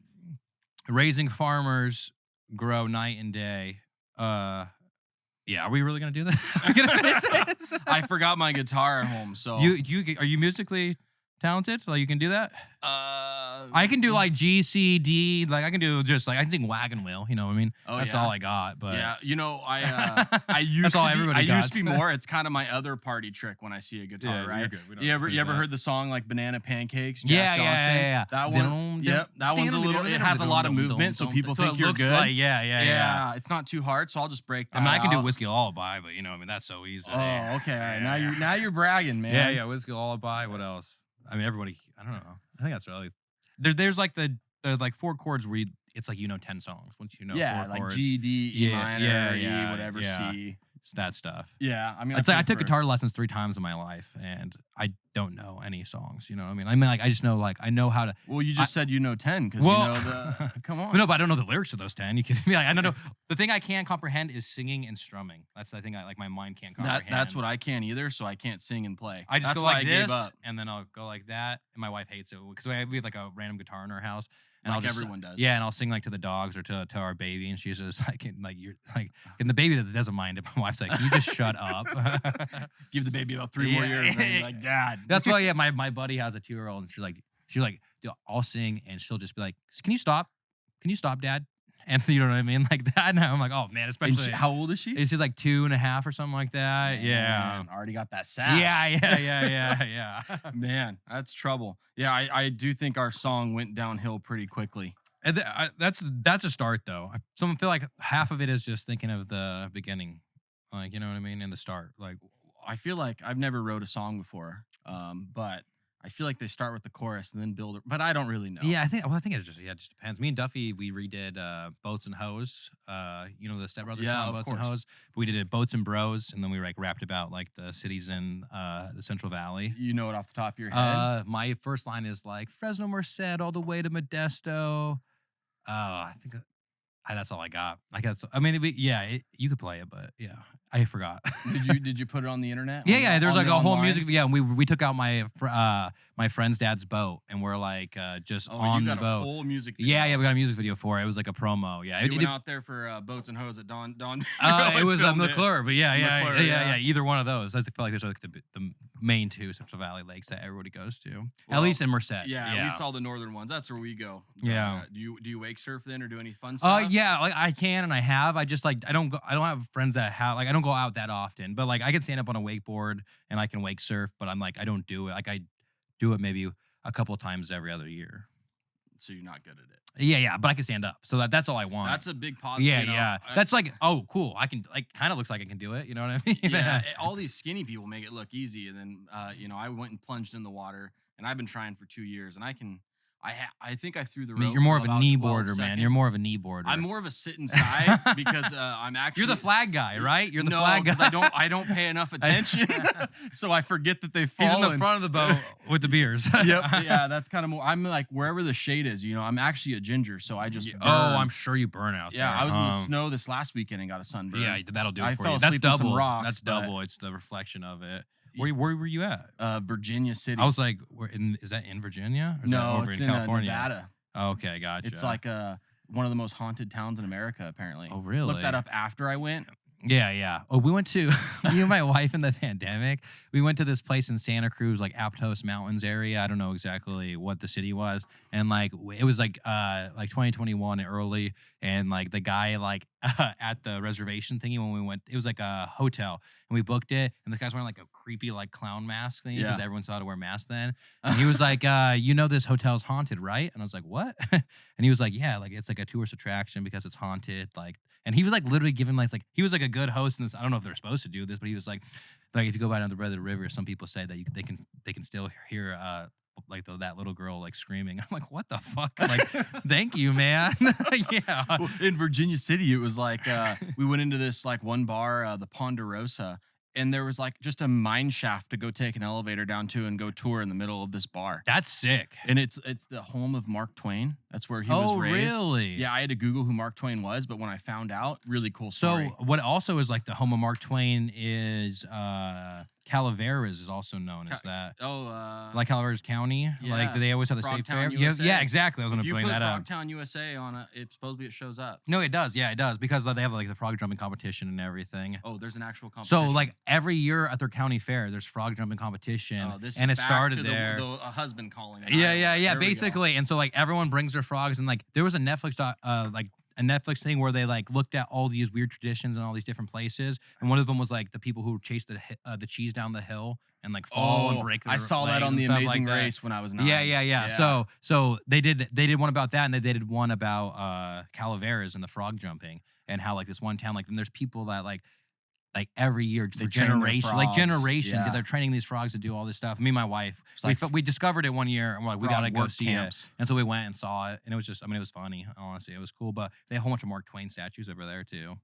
raising farmers grow night and day. Yeah, are we really gonna do this? Are we gonna finish this? I forgot my guitar at home, so you are you musically talented? Like you can do that? I can do like G, C, D. Like I can do just like I can sing Wagon Wheel. You know what I mean? Oh, That's yeah. all I got. But yeah, you know, I used That's to all be, everybody I got. used to be more. It's kind of my other party trick when I see a guitar, Yeah, right? you're good. We don't You have to ever do that. heard the song like Banana Pancakes? Jack Yeah. Johnson? That one. Dum, Yep, that one's a little. It has a lot of movement, so people think you're good. Like, yeah. It's not too hard, so I'll just break that. I mean, I can do out. Whiskey Lullaby, but you know, I mean, that's so easy. Oh, okay. All right. Now you're bragging, man. Yeah. Whiskey Lullaby. What else? I mean, everybody. I don't know. I think that's really. There's like the like 4 chords where it's like 10 songs once you know. 4 like chords. G, D, E minor, E, whatever, yeah. C. It's that stuff. Yeah, I mean, It's like I played took for- guitar lessons 3 times in my life, and I don't know any songs. You know what I mean? I mean, like I just know like I know how to. Well, you just said 10 because Well- you know the. Come on. No, but I don't know the lyrics to those 10. You kidding me? Like I don't know. The thing I can't comprehend is singing and strumming. That's the thing I like. My mind can't comprehend. That's what I can't either, so I can't sing and play. I just That's go why like I this, gave up. and then I'll go like that, and my wife hates it because we have like a random guitar in our house, and Like I'll just, everyone does. Yeah, and I'll sing like to the dogs or to our baby, and she's just like, you're like, and the baby doesn't mind it. But my wife's like, can you just shut up? Give the baby about 3 more Yeah. years. And you're like, Dad. That's why, yeah, my buddy has a 2-year-old, and she's like, dude, I'll sing, and she'll just be like, can you stop? Can you stop, Dad? And you know what I mean, like that. And I'm like, oh man, And especially how old is she? she's like 2.5 or something like that. Yeah. Man, already got that sass. Yeah. Man, that's trouble. Yeah, I do think our song went downhill pretty quickly. And that's a start though. I feel like half of it is just thinking of the beginning, like you know what I mean, in the start. Like I feel like I've never wrote a song before, but I feel like they start with the chorus and then build it, but I don't really know. Yeah, I think it just depends. Me and Duffy, we redid Boats and Hoes. You know the Step Brothers Yeah, song, of Boats and course. Hoes. But we did it Boats and Bros, and then we like rapped about like the cities in the Central Valley. You know it off the top of your head? My first line is like Fresno Merced all the way to Modesto. I think that's all I got. I mean, you could play it, but yeah, I forgot. Did you put it on the internet? Yeah. There's like a whole online? music. Yeah, we took out my friend's dad's boat, and we're like just Oh, on you the got boat. a full music video. Yeah, we got a music video for it. It was like a promo. Yeah, You went out there for Boats and Hoes at Don. it was McClure, but yeah, McClure, yeah. Either one of those. I feel like there's like the main two Central Valley lakes that everybody goes to. At Well, least in Merced. Yeah, we saw the northern ones. That's where we go. Yeah. Do you wake surf then or do any fun stuff? Yeah, like I can and I have. I just like I don't have friends that have like I don't go out that often. But like I can stand up on a wakeboard and I can wake surf, but I'm like I don't do it. Like I do it maybe a couple times every other year. So you're not good at it. Yeah, but I can stand up. So that's all I want. That's a big positive. Yeah. That's like, oh, cool. I can like kind of looks like I can do it. You know what I mean? Yeah, all these skinny people make it look easy, and then I went and plunged in the water, and I've been trying for 2 years, and I think I threw the rope. You're more of a about knee 12 boarder, man. seconds. You're more of a knee boarder. I'm more of a sit inside because I'm actually. You're the flag guy, right? You're the no, flag guy. because I don't pay enough attention, so I forget that they fall. He's in the front of the boat with the beers. Yep. Yeah, that's kind of more. I'm like wherever the shade is. I'm actually a ginger, so I just. Oh, I'm sure you burn out there. Yeah, I was in the snow this last weekend and got a sunburn. Yeah, that'll do it I for fell you. That's asleep on some double. rocks, That's but- double. It's the reflection of it. Where were you at? Virginia City. I was like, is that in Virginia? Or is that no, over it's in in California? Nevada. Okay, gotcha. It's like one of the most haunted towns in America, apparently. Oh, really? Look that up after I went. Yeah. Oh, we went to me and my wife in the pandemic. We went to this place in Santa Cruz, like Aptos Mountains area. I don't know exactly what the city was, and like it was like 2021 early, and like the guy like at the reservation thingy when we went, it was like a hotel, and we booked it, and this guy's wearing like a creepy like clown mask thing because everyone saw how to wear masks then, and he was like, this hotel's haunted, right? And I was like, what? And he was like, yeah, like it's like a tourist attraction because it's haunted, like. And he was like literally giving like he was like a good host in this. I don't know if they're supposed to do this, but he was like if you go by down the Red River, some people say that they can still hear like that little girl like screaming. I'm like, what the fuck? Like, thank you, man. Yeah. Well, in Virginia City, it was like we went into this like one bar, the Ponderosa, and there was like just a mine shaft to go take an elevator down to and go tour in the middle of this bar. That's sick. And it's the home of Mark Twain. That's where he was raised. Oh, really? Yeah, I had to Google who Mark Twain was, but when I found out, really cool story. So what also is like the home of Mark Twain is Calaveras is also known as that. Oh, like Calaveras County, yeah. like they always have the state fair. Frogtown, USA. Yeah, exactly. I was if going to you bring put that up. Frogtown, USA on it, supposedly it shows up. No, it does. Yeah, it does because they have like the frog jumping competition and everything. Oh, there's an actual competition. So like every year at their county fair, there's frog jumping competition, this and is it back started to there. a husband calling. Yeah. There we go. Basically, and so like everyone brings their frogs, and like there was a Netflix thing where they like looked at all these weird traditions in all these different places, and one of them was like the people who chase the cheese down the hill and like fall and break their I saw that legs on and The stuff Amazing like that. Race when I was 9. Yeah. So they did one about that, and they did one about Calaveras and the frog jumping, and how like this one town, like, and there's people that like every year They for train their generations, frogs. yeah, they're training these frogs to do all this stuff. Me and my wife, It's like we discovered it one year, and we're like, we frog gotta go work see camps. it, and so we went and saw it, and it was just, I mean, it was funny, honestly, it was cool, but they have a whole bunch of Mark Twain statues over there too.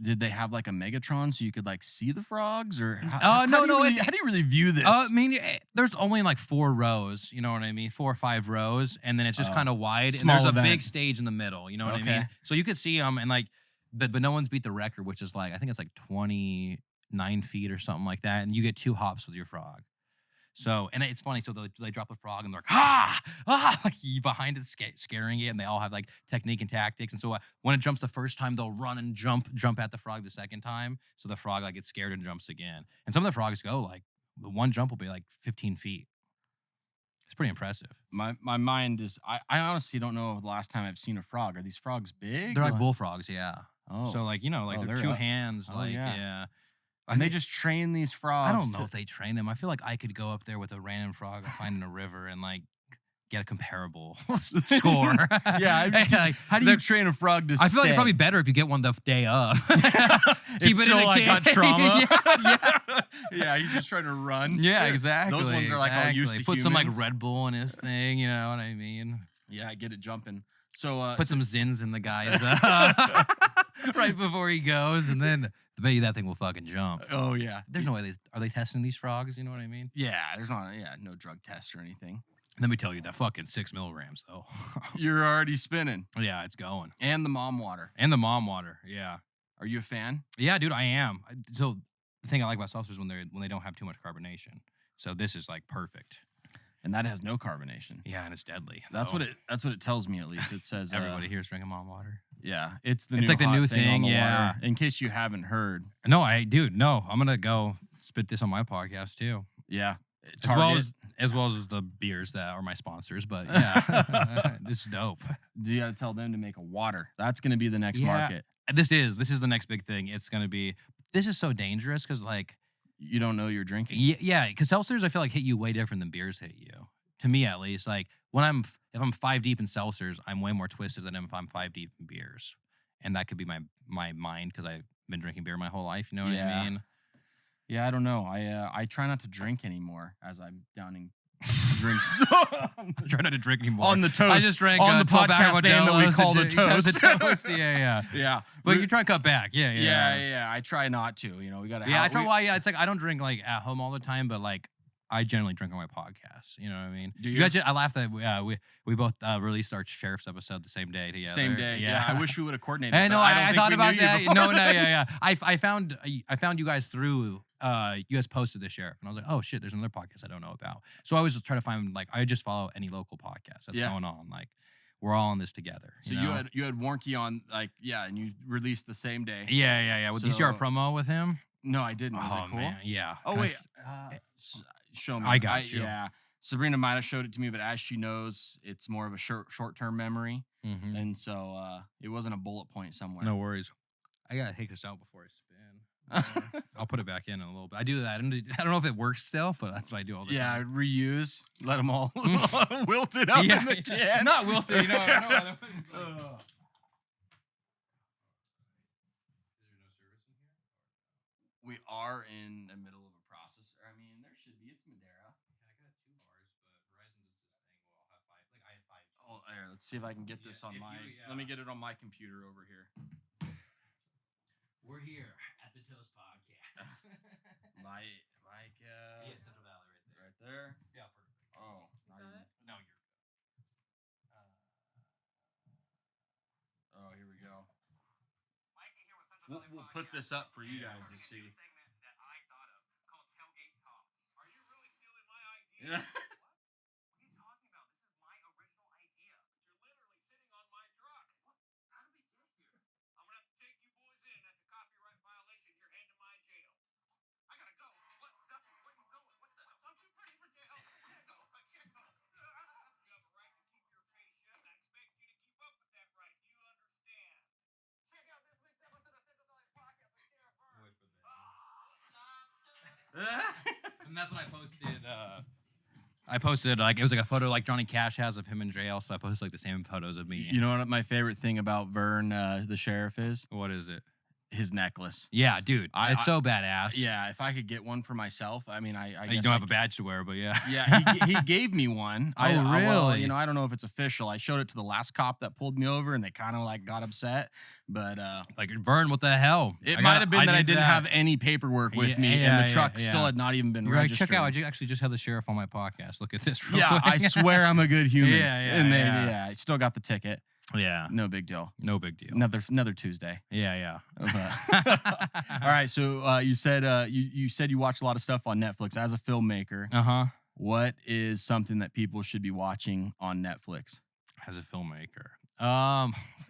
Did they have like a Megatron so you could like see the frogs, or No, how do you really view this? I mean, there's only like 4 rows, you know what I mean? 4 or 5 rows, and then it's just kind of wide, and small there's a event. big stage in the middle, you know what I mean? Okay. So you could see them, and like, but no one's beat the record, which is like, I think it's like 29 feet or something like that, and you get 2 hops with your frog. So, and it's funny. So they drop a frog and they're like, like behind it, scaring it, and they all have like technique and tactics. And so when it jumps the first time, they'll run and jump at the frog the second time. So the frog like gets scared and jumps again. And some of the frogs go like the one jump will be like 15 feet. It's pretty impressive. My mind is I honestly don't know the last time I've seen a frog. Are these frogs big? They're like bullfrogs, yeah. Oh, So like, you know, like they're they're 2 up. hands, Oh, like yeah. yeah. and they just train these frogs. I don't know if they train them. I feel like I could go up there with a random frog and find in a river and like get a comparable score. Yeah. Like, How do you train a frog to I feel like stay? it's probably better if you get one the day of. It's it still in a like got cage. trauma. yeah. Yeah, he's just trying to run. Yeah, exactly. Those ones are like all used to Put some like humans. Red Bull in his thing, you know what I mean? Yeah, I get it jumping. So Put some Zins in the guy's right before he goes, and then I bet you that thing will fucking jump. Oh yeah. There's no way are they testing these frogs? You know what I mean? Yeah, there's no drug test or anything. Let me tell you that fucking 6 milligrams though. You're already spinning. Yeah, it's going. And the mom water. And the mom water. Yeah. Are you a fan? Yeah, dude, I am. So the thing I like about seltzers when they don't have too much carbonation. So this is like perfect. And that has no carbonation. Yeah, and it's deadly. That's what it tells me at least. It says everybody here's drinking mom water. Yeah, it's It's like the hot new on thing, the yeah. water, in case you haven't heard. No, I'm gonna go spit this on my podcast too. Yeah. As well as the beers that are my sponsors, but yeah, this is dope. You got to tell them to make a water. That's going to be the next Yeah. market. This is the next big thing. It's gonna be. This is so dangerous because like You don't know you're drinking. yeah, because seltzers I feel like hit you way different than beers hit you. To me at least, like if I'm 5 deep in seltzers, I'm way more twisted than if I'm 5 deep in beers, and that could be my mind because I've been drinking beer my whole life. You know what I mean? Yeah, I don't know. I try not to drink anymore as I'm downing drinks. I try not to drink anymore. On the toast. I just drank on the 12 podcast name that we Modelo's call the and the toast. toast. Yeah. Yeah. But you try to cut back. Yeah. I try not to. You know, we got to. Yeah, I try. Well, yeah, it's like I don't drink like at home all the time, but like I generally drink on my podcast. You know what I mean? Do you? I laughed that we both released our sheriff's episode the same day together. Same day. Yeah. I wish we would have coordinated. I know. but I, don't I think thought we about knew you that. before. No. Yeah. I found you guys through. You guys posted the sheriff, and I was like, oh shit, there's another podcast I don't know about. So I was just trying to find like I just follow any local podcast that's going on. Like we're all in this together. So you know? you had Warnke on and you released the same day. Yeah. Did you see our promo with him? No, I didn't. Was it cool? Man, yeah. Oh wait, show me. I got you. Yeah, Sabrina might have showed it to me, but as she knows, it's more of a short-term memory, and so it wasn't a bullet point somewhere. No worries. I gotta take this out before I spin. I'll put it back in a little bit. I do that. I don't know if it works still, but that's what I do all the Yeah, time. reuse. Let them all wilted up in the can. Not wilted. You know. We are in the middle of a process. I mean, there should be. It's Madeira. I got 2 bars, but Verizon does this thing. Well, I'll have 5. Like I have 5. Oh, here, let's see if I can get this on my. Let me get it on my computer over here. We're here at the Toast Podcast. Mike. Central Valley Right there. Yeah, perfect. Oh, not even. No, you're good. Oh, here we go. We'll put this up for you guys to see. Segment that I thought of called Tailgate Talks. Are you really stealing my idea? Yeah. What are you talking about? This is my original idea. But you're literally sitting on my truck. What? How did we get here? I'm gonna have to take you boys in. That's a copyright violation. You're heading to my jail. I gotta go. What? Where you going? What the? I'm too pretty for jail. I can't go. I can't go. You have a right to keep your face shut. I expect you to keep up with that right. Do you understand? Check out this week's episode of Central Valley Podcast with Sheriff Vern. And that's when I posted like it was like a photo like Johnny Cash has of him in jail, so I posted like the same photos of me. You know what my favorite thing about Vern, the sheriff, is? What is it? His necklace. Yeah, dude, it's so badass. Yeah, if I could get one for myself, I mean, I you guess don't have a badge to wear, but yeah. Yeah, he gave me one. Oh, Well, really? you know, I don't know if it's official. I showed it to the last cop that pulled me over, and they kind of like got upset. But Like Vern, what the hell? it might have been that I didn't have any paperwork with me, and the truck still had not even been You're like, registered. check out, I actually just had the sheriff on my podcast. Look at this. Real Yeah, quick. I swear I'm a good human. Yeah, And yeah. I still got the ticket. Yeah, No big deal. no big deal. Another Tuesday. Yeah. All right, so you said you watch a lot of stuff on Netflix as a filmmaker. Uh-huh. What is something that people should be watching on Netflix? As a filmmaker.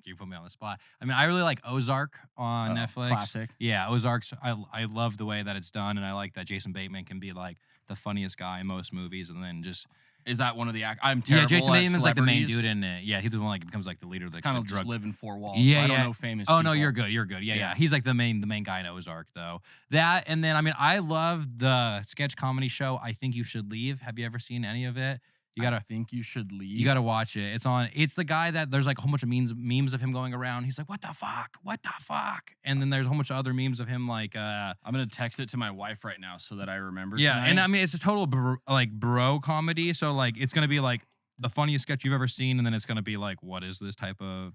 You put me on the spot. I mean, I really like Ozark on Netflix. Classic. Yeah, Ozark's I love the way that it's done, and I like that Jason Bateman can be like the funniest guy in most movies, and then just Is that one of the I'm terrible Jason at Bateman's like the main celebrities. dude in it. Yeah, he's the one like becomes like the leader of the Kind the of drug. just live in 4 walls. Yeah, so I don't yeah. know famous Oh no, people. you're good. Yeah. Yeah. He's like the main guy in Ozark though. That and then I mean I love the sketch comedy show I Think You Should Leave. Have you ever seen any of it? I think you should leave. You gotta watch it. It's the guy that there's like a whole bunch of memes of him going around. He's like, what the fuck? What the fuck? And then there's a whole bunch of other memes of him like I'm gonna text it to my wife right now so that I remember. yeah, tonight. and I mean it's a total bro comedy. So like it's gonna be like the funniest sketch you've ever seen, and then it's gonna be like, what is this type of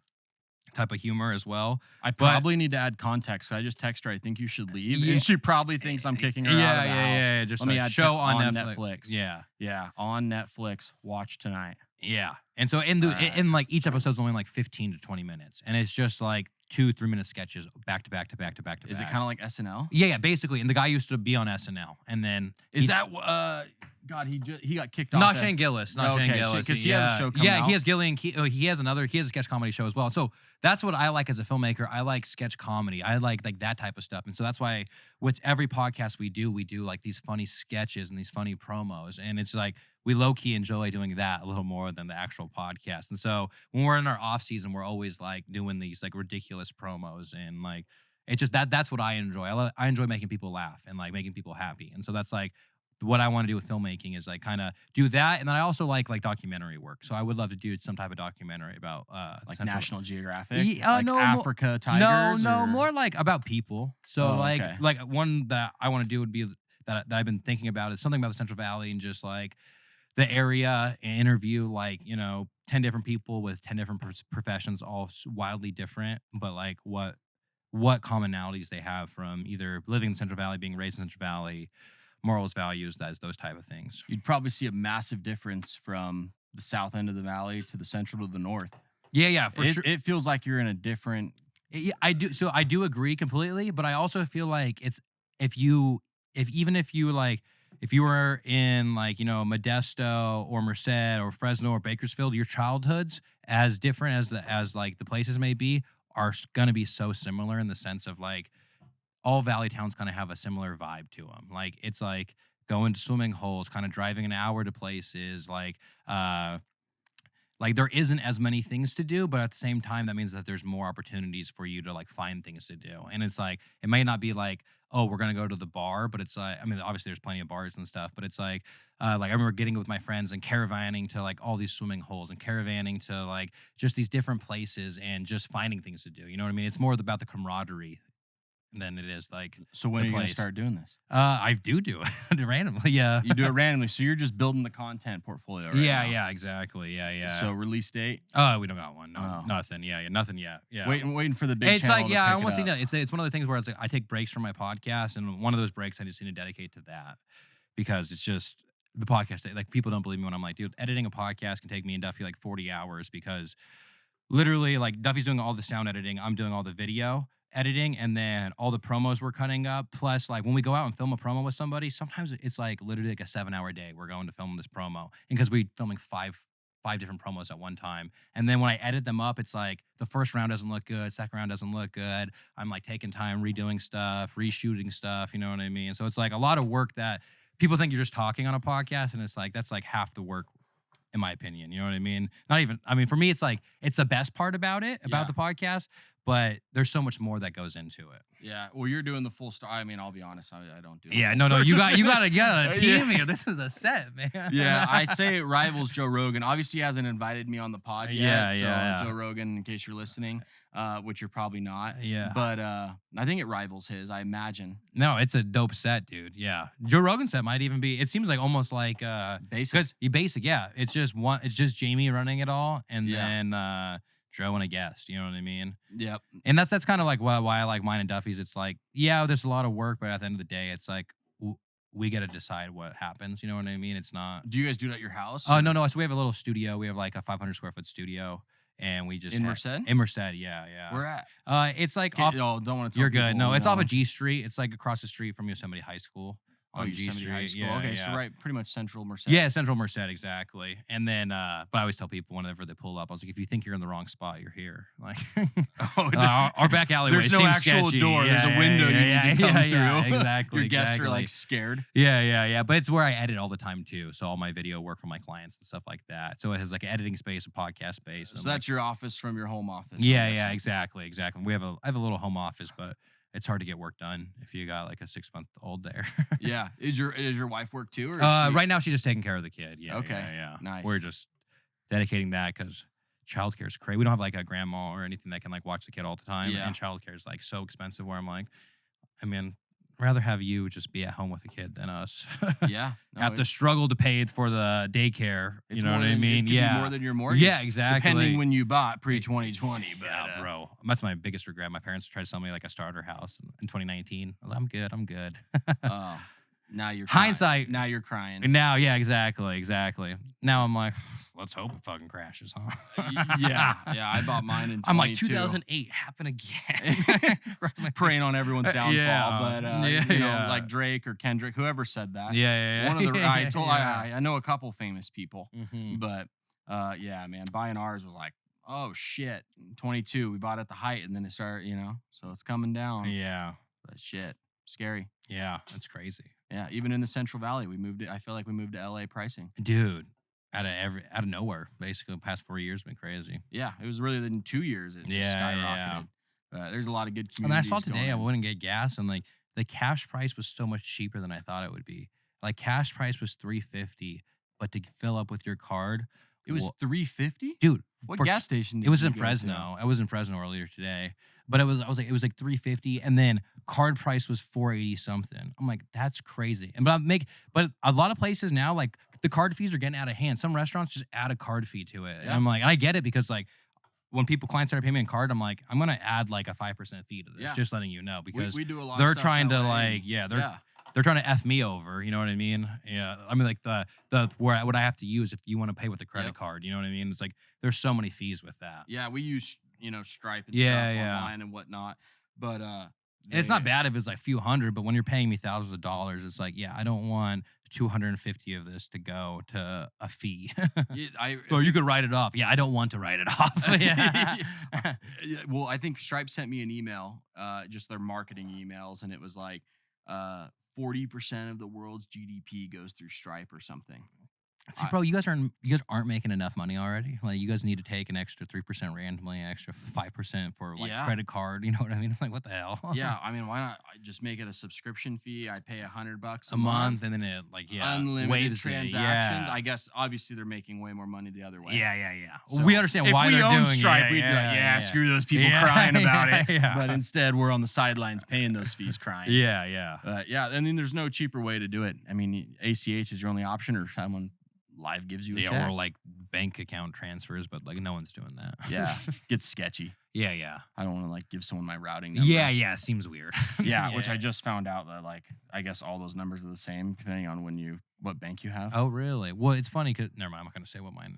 humor as well. I probably need to add context. I just text her, I think you should leave. Yeah. And she probably thinks I'm kicking her out of the house. Yeah. Just Let me like add show on on Netflix. Yeah. Yeah, on Netflix. Watch tonight. Yeah. And so Alright. in like each episode's only like 15 to 20 minutes. And it's just like 2-3 minute sketches back to back to back to back to back. Is it kind of like SNL? Yeah, basically. And the guy used to be on SNL. And then Is that God? He got kicked off. not Shane Gillis, not Shane Okay, Gillis. 'cause he has a show coming Yeah, out. he has Gillian. He has a sketch comedy show as well. So that's what I like as a filmmaker. I like sketch comedy. I like that type of stuff. And so that's why with every podcast we do like these funny sketches and these funny promos. And it's like we low key enjoy doing that a little more than the actual podcast. And so when we're in our off season, we're always like doing these like ridiculous promos and like it's just that's what I enjoy. I enjoy making people laugh and like making people happy. And so that's like what I want to do with filmmaking is like kind of do that, and then I also like documentary work. So I would love to do some type of documentary about like Central- National Geographic, Yeah, no, more- Africa tigers. No, or- more like about people. So Oh, like okay. like one that I want to do would be that I've been thinking about is something about the Central Valley and just like the area and interview 10 different people with 10 different professions, all wildly different, but like what commonalities they have from either living in the Central Valley, being raised in the Central Valley, morals, values, those type of things. You'd probably see a massive difference from the south end of the valley to the central to the north. Yeah, for sure. It feels like you're in a different. Yeah, I do. So I do agree completely, but I also feel like if you were in Modesto or Merced or Fresno or Bakersfield, your childhoods, as different as the places may be, are gonna be so similar in the sense of like all valley towns kind of have a similar vibe to them. Like it's like going to swimming holes, kind of driving an hour to places, like there isn't as many things to do, but at the same time, that means that there's more opportunities for you to like find things to do. And it's like, it may not be like, oh, we're going to go to the bar, but it's like, I mean, obviously there's plenty of bars and stuff, but it's like I remember getting with my friends and caravanning to like all these swimming holes and caravanning to like just these different places and just finding things to do. You know what I mean? It's more about the camaraderie than it is like. So when the are you going to place. start doing this? I do it randomly. Yeah. You do it randomly, so you're just building the content portfolio. Right now. Yeah, exactly. Yeah. So release date. We don't got one. No, Oh. nothing. Yeah, nothing yet. Yeah. Waiting for the big. It's channel like, to yeah, I pick it almost up. need to. It's one of the things where it's like I take breaks from my podcast, and one of those breaks I just need to dedicate to that because it's just the podcast. Like people don't believe me when I'm like, dude, editing a podcast can take me and Duffy like 40 hours because literally like Duffy's doing all the sound editing, I'm doing all the video editing, and then all the promos we're cutting up. Plus, like when we go out and film a promo with somebody, sometimes it's like literally like a 7-hour day. We're going to film this promo, and because we're filming five different promos at one time, and then when I edit them up, it's like the first round doesn't look good, second round doesn't look good. I'm like taking time redoing stuff, reshooting stuff. You know what I mean? So it's like a lot of work that people think you're just talking on a podcast, and it's like that's like half the work. In my opinion, you know what I mean? Not even, I mean, for me, it's like, it's the best part about it, about the podcast, but there's so much more that goes into it. Yeah, well, you're doing the full story. I mean, I'll be honest, I don't do. Yeah, the full no, you story. got a team Yeah. here. This is a set, man. Yeah, I'd say it rivals Joe Rogan. Obviously, he hasn't invited me on the pod Yeah, yet. So yeah. Joe Rogan, in case you're listening, which you're probably not. Yeah. But I think it rivals his. I imagine. No, it's a dope set, dude. Yeah. Joe Rogan set might even be, it seems like almost like, Basic. because you basic, yeah. It's just Jamie running it all, and Yeah. then Joe and a guest, you know what I mean? Yep. And that's kind of like why I like mine and Duffy's. It's like, yeah, there's a lot of work, but at the end of the day, it's like we got to decide what happens. You know what I mean? It's not. Do you guys do it at your house? Oh no. So we have a little studio. We have like a 500 square foot studio, and we just In Merced? In Merced, yeah. Where at? It's like Okay, off. don't want to tell You're good. people, No, you it's off know. of G Street. It's like across the street from Yosemite High School. Oh, On G Yosemite Street. High School. Yeah, Okay, yeah. so right, pretty much central Merced. Yeah, Central Merced, exactly. And then, but I always tell people whenever they pull up, I was like, if you think you're in the wrong spot, you're here. Like, our back alleyway There's no seems actual sketchy. door. Yeah, There's a window you can come yeah, through. exactly. Your guests exactly. are like scared. Yeah. But it's where I edit all the time too. So all my video work for my clients and stuff like that. So it has like an editing space, a podcast space. So that's your office from your home office. I'm yeah, guessing. exactly. I have a little home office, but it's hard to get work done if you got like a 6-month-old there. Yeah. Is your wife work too? Or is Right now she's just taking care of the kid. Yeah. Okay. Yeah. Nice. We're just dedicating that because childcare is crazy. We don't have like a grandma or anything that can like watch the kid all the time. Yeah. And childcare is like so expensive where I'm like, I mean, I'd rather have you just be at home with a kid than us. Yeah. No, have to struggle to pay for the daycare. it's You know more what I than- it mean? could be Yeah. more than your mortgage. Yeah, exactly. Depending when you bought pre-2020. But Yeah, bro. That's my biggest regret. My parents tried to sell me like a starter house in 2019. I was like, I'm good. I'm good. oh, now you're crying. Hindsight. Now you're crying. Now, yeah, exactly. Now I'm like, let's hope it fucking crashes, huh? Yeah. I bought mine in 22. I'm like, 2008 happen again. Preying on everyone's downfall, Yeah. but Yeah. like Drake or Kendrick, whoever said that. Yeah. One of the Yeah. I know a couple famous people, Mhm. but yeah, man, buying ours was like, oh shit, 22. We bought at the height, and then it started, so it's coming down. Yeah. But shit, scary. Yeah. That's crazy. Yeah, even in the Central Valley, we moved it. I feel like we moved to LA pricing. Dude, out of nowhere, basically, the past 4 years been crazy. Yeah, it was really in 2 years it just Yeah. skyrocketed. There's a lot of good I mean, I communities. saw today I going in. wouldn't get gas, and like the cash price was so much cheaper than I thought it would be. Like cash price was $3.50, but to fill up with your card, It was $3.50. dude. What for- gas station? It was did in you go to? Fresno. I was in Fresno earlier today, but it was like $3.50, and then card price was $4.80 something. I'm like, that's crazy. But a lot of places now, like the card fees are getting out of hand. Some restaurants just add a card fee to it. And Yeah. I'm like, I get it because like when clients start paying me in card, I'm like, I'm gonna add like a 5% fee to this, Yeah. just letting you know because we do a lot. they're of stuff trying in to LA. like, they're trying to F me over, you know what I mean? Yeah. I mean, like the what I have to use if you want to pay with a credit Yep. card, you know what I mean? It's like there's so many fees with that. Yeah, we use Stripe and Yeah, stuff yeah. online and whatnot. But And it's not bad if it's like a few hundred, but when you're paying me thousands of dollars, it's like, yeah, I don't want 250 of this to go to a fee. Or you could write it off. Yeah, I don't want to write it off. Yeah. Yeah, well, I think Stripe sent me an email, just their marketing emails, and it was like 40% of the world's GDP goes through Stripe or something. See, bro, you guys aren't making enough money already. Like, you guys need to take an extra 3% randomly, extra 5% for like Yeah. credit card. You know what I mean? Like, what the hell? Yeah, I mean, why not just make it a subscription fee? I pay $100 a month, and then it unlimited waves it. transactions. Yeah. I guess obviously they're making way more money the other way. Yeah. So We understand if why we they're own doing Stripe, it. we'd be like, Yeah. screw those people Yeah, crying about it. yeah. But instead, we're on the sidelines paying those fees, crying. Yeah. Yeah, I mean, there's no cheaper way to do it. I mean, ACH is your only option, or someone live gives you a check. Yeah, or like bank account transfers, but like no one's doing that. Yeah, gets sketchy. Yeah. I don't want to like give someone my routing number. Yeah, seems weird. Yeah, which I just found out that like I guess all those numbers are the same depending on what bank you have. Oh, really? Well, it's funny because never mind. I'm not gonna say what mine.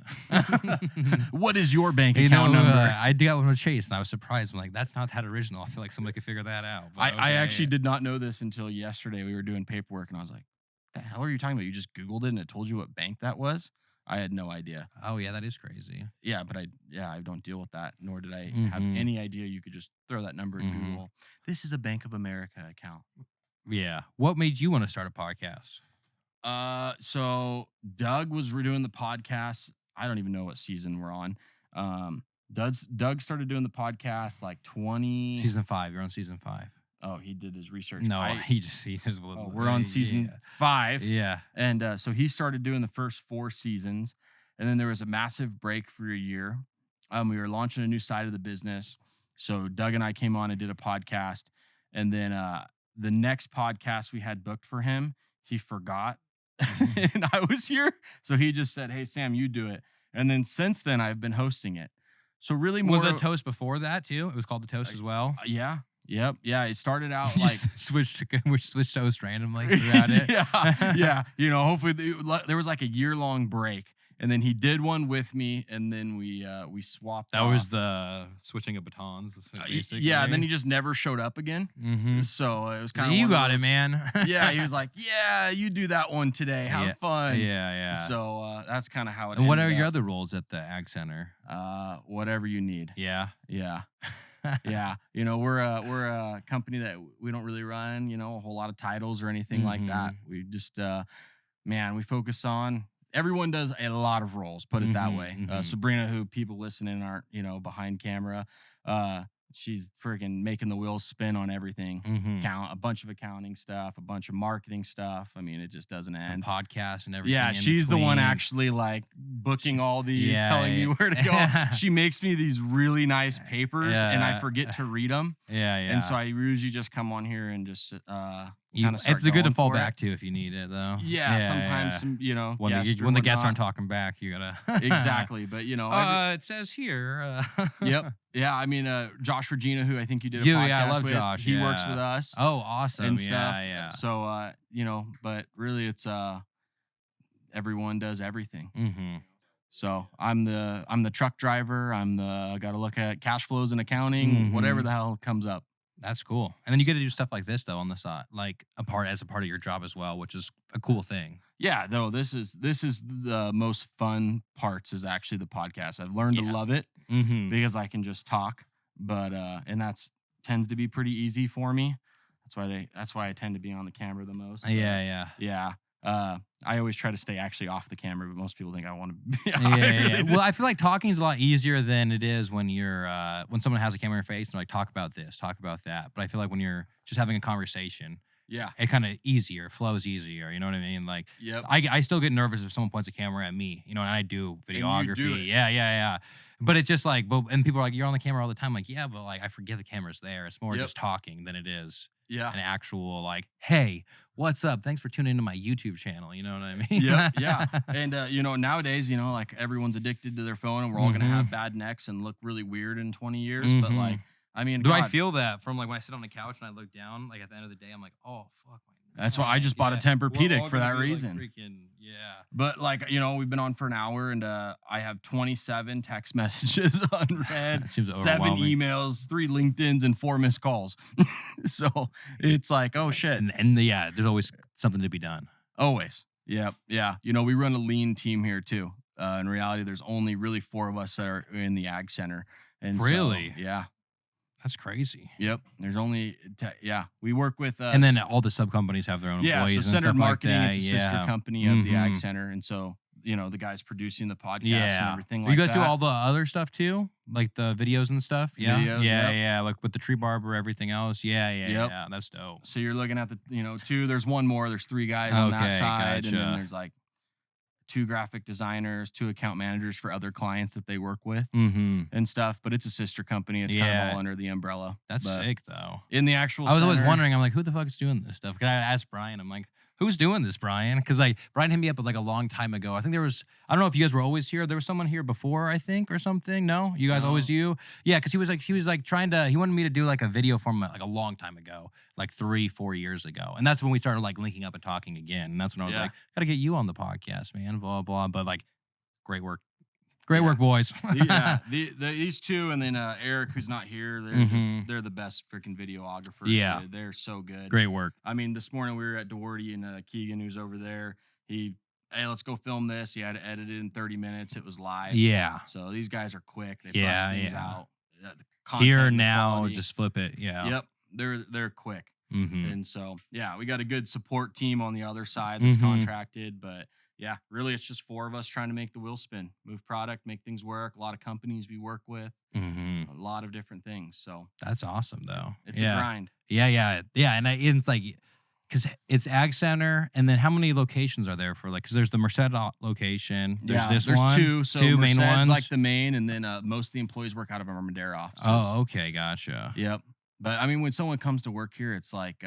What is your bank You account know, number? I did that one with Chase, and I was surprised. I'm like, that's not that original. I feel like somebody could figure that out. But I okay, actually yeah. did not know this until yesterday. We were doing paperwork, and I was like, "The hell are you talking about? You just Googled it, and it told you what bank that was." I had no idea. Oh yeah, that is crazy. Yeah, but I don't deal with that, nor did I have Mhm. any idea you could just throw that number in Mhm. Google. This is a Bank of America account. Yeah. What made you want to start a podcast? So Doug was redoing the podcast. I don't even know what season we're on. Doug started doing the podcast like 20. Season 5. You're on season 5. Oh, he did his research. No, he just. We're on season 5. Yeah. And so he started doing the first 4 seasons. And then there was a massive break for a year. We were launching a new side of the business. So Doug and I came on and did a podcast. And then the next podcast we had booked for him, he forgot. And I was here. So he just said, "Hey, Sam, you do it." And then since then, I've been hosting it. So really more. Was the Toast before that too? It was called the Toast as well. Yeah. Yep. Yeah. It started out You like. just switched Toast randomly throughout it. Yeah. Hopefully there was like a year-long break. And then he did one with me, and then we swapped. That was the switching of batons. Basically. Yeah, and then he just never showed up again. Mm-hmm. So it was kind of You got it, man. Yeah, he was like, "Yeah, you do that one today. Have fun." Yeah. So that's kind of how it. And what are ended your up. other roles at the Ag Center? Whatever you need. Yeah. Yeah. Yeah. We're a company that we don't really run, a whole lot of titles or anything like that. We just we focus on. Everyone does a lot of roles, put it that way. Sabrina, who people listening aren't, behind camera, she's freaking making the wheels spin on everything. Mm-hmm. A bunch of accounting stuff, a bunch of marketing stuff. I mean, it just doesn't end. Podcasts and everything. Yeah, in she's the one between. actually like booking all these, Yeah, telling me yeah. where to go. She makes me these really nice papers, and I Yeah. forget to read them. Yeah, yeah. And so I usually just come on here and just it's a good to fall back to if you need it, though. Yeah, sometimes some, when guests or when the guests whatnot. aren't talking back, you gotta Exactly, but it says here. Yep. Yeah, I mean, Josh Regina, who I think you did a Yeah, podcast I love with, Josh, he works yeah. with us Oh, awesome! and Yeah, stuff. yeah. So, but really, it's everyone does everything. Mm-hmm. So I'm the truck driver. I got to look at cash flows and accounting, whatever Mhm. the hell comes up. That's cool. And then you get to do stuff like this though on the side, like as a part of your job as well, which is a cool thing. Yeah, no, this is the most fun parts is actually the podcast. I've learned to Yeah. love it Mm-hmm. because I can just talk, but and that's tends to be pretty easy for me. That's why I tend to be on the camera the most. but Yeah. yeah. I always try to stay actually off the camera, but most people think I want to be. Yeah. Well, I feel like talking is a lot easier than it is when you're when someone has a camera in your face and like talk about this, talk about that. But I feel like when you're just having a conversation, Yeah. it kind of flows easier. You know what I mean? Like, Yep. I still get nervous if someone points a camera at me, and I do videography. do it. Yeah. But it's just like, and people are like, you're on the camera all the time. Like, yeah, but like, I forget the camera's there. It's more Yep. just talking than it is Yeah. an actual like, hey, what's up? Thanks for tuning into my YouTube channel. You know what I mean? Yeah. And nowadays, like everyone's addicted to their phone, and we're all gonna have bad necks and look really weird in 20 years. But like, I mean, Do I God, feel that from like when I sit on the couch and I look down, like at the end of the day, I'm like, oh fuck. That's why I just bought a Tempur-Pedic for that reason. Yeah. But like, we've been on for an hour, and I have 27 text messages unread, That seems 7 overwhelming. emails, 3 LinkedIn's, and 4 missed calls. So it's like, oh shit. And there's always something to be done. Always. Yep. Yeah. We run a lean team here too. In reality, there's only really 4 of us that are in the ag center. And so, Really? yeah. That's crazy. Yep. There's only, we work with. And then all the sub companies have their own yeah. employees. So and Centered stuff Marketing, like that. it's a sister company of the Ag Mhm. Center. And so, the guys producing the podcast and Yeah. everything You like guys that. do all the other stuff too? Like the videos and stuff? Yeah. Videos, yeah. yep. Like with the tree barber, everything else. Yeah. Yep. Yeah. That's dope. So you're looking at the, 2, there's one more, there's 3 guys on that Okay, side. And then gotcha. there's like 2 graphic designers, 2 account managers for other clients that they work with Mm-hmm. and stuff. But it's a sister company. It's kind Yeah. of all under the umbrella. That's But sick though. in the actual I was always center- wondering, I'm like, who the fuck is doing this stuff? Because I asked Brian, I'm like, who's doing this, Brian? Because like Brian hit me up like a long time ago. I think there was, I don't know if you guys were always here. There was someone here before, I think, or something. No, you guys No. always do. Yeah, because he was like trying to. He wanted me to do like a video for him like a long time ago, like 3-4 years ago, and that's when we started like linking up and talking again. And that's when I was Yeah. like, gotta get you on the podcast, man. Blah blah. But like, great work, work, boys. Yeah, these 2, and then Eric, who's not here. They're the best freaking videographers. Yeah. They're so good. Great work. I mean, this morning we were at Doherty, and Keegan, who's over there, hey, let's go film this. He had to edit it in 30 minutes. It was live. Yeah. So these guys are quick. They Yeah, bust things yeah. out. The content Here and the now, quality. just flip it. Yeah. Yep, they're quick. Mm-hmm. And so yeah, we got a good support team on the other side that's Mhm. contracted, but. Yeah, really, it's just 4 of us trying to make the wheel spin, move product, make things work. A lot of companies we work with, Mm-hmm. a lot of different things. So That's awesome though. it's yeah. a grind. Yeah. And it's like, because it's Ag Center, and then how many locations are there for like? Because there's the Merced location. There's this there's one. 2. So 2 main Merced's ones. like the main, and then most of the employees work out of our Madera offices. Oh, okay, gotcha. Yep. But I mean, when someone comes to work here, it's like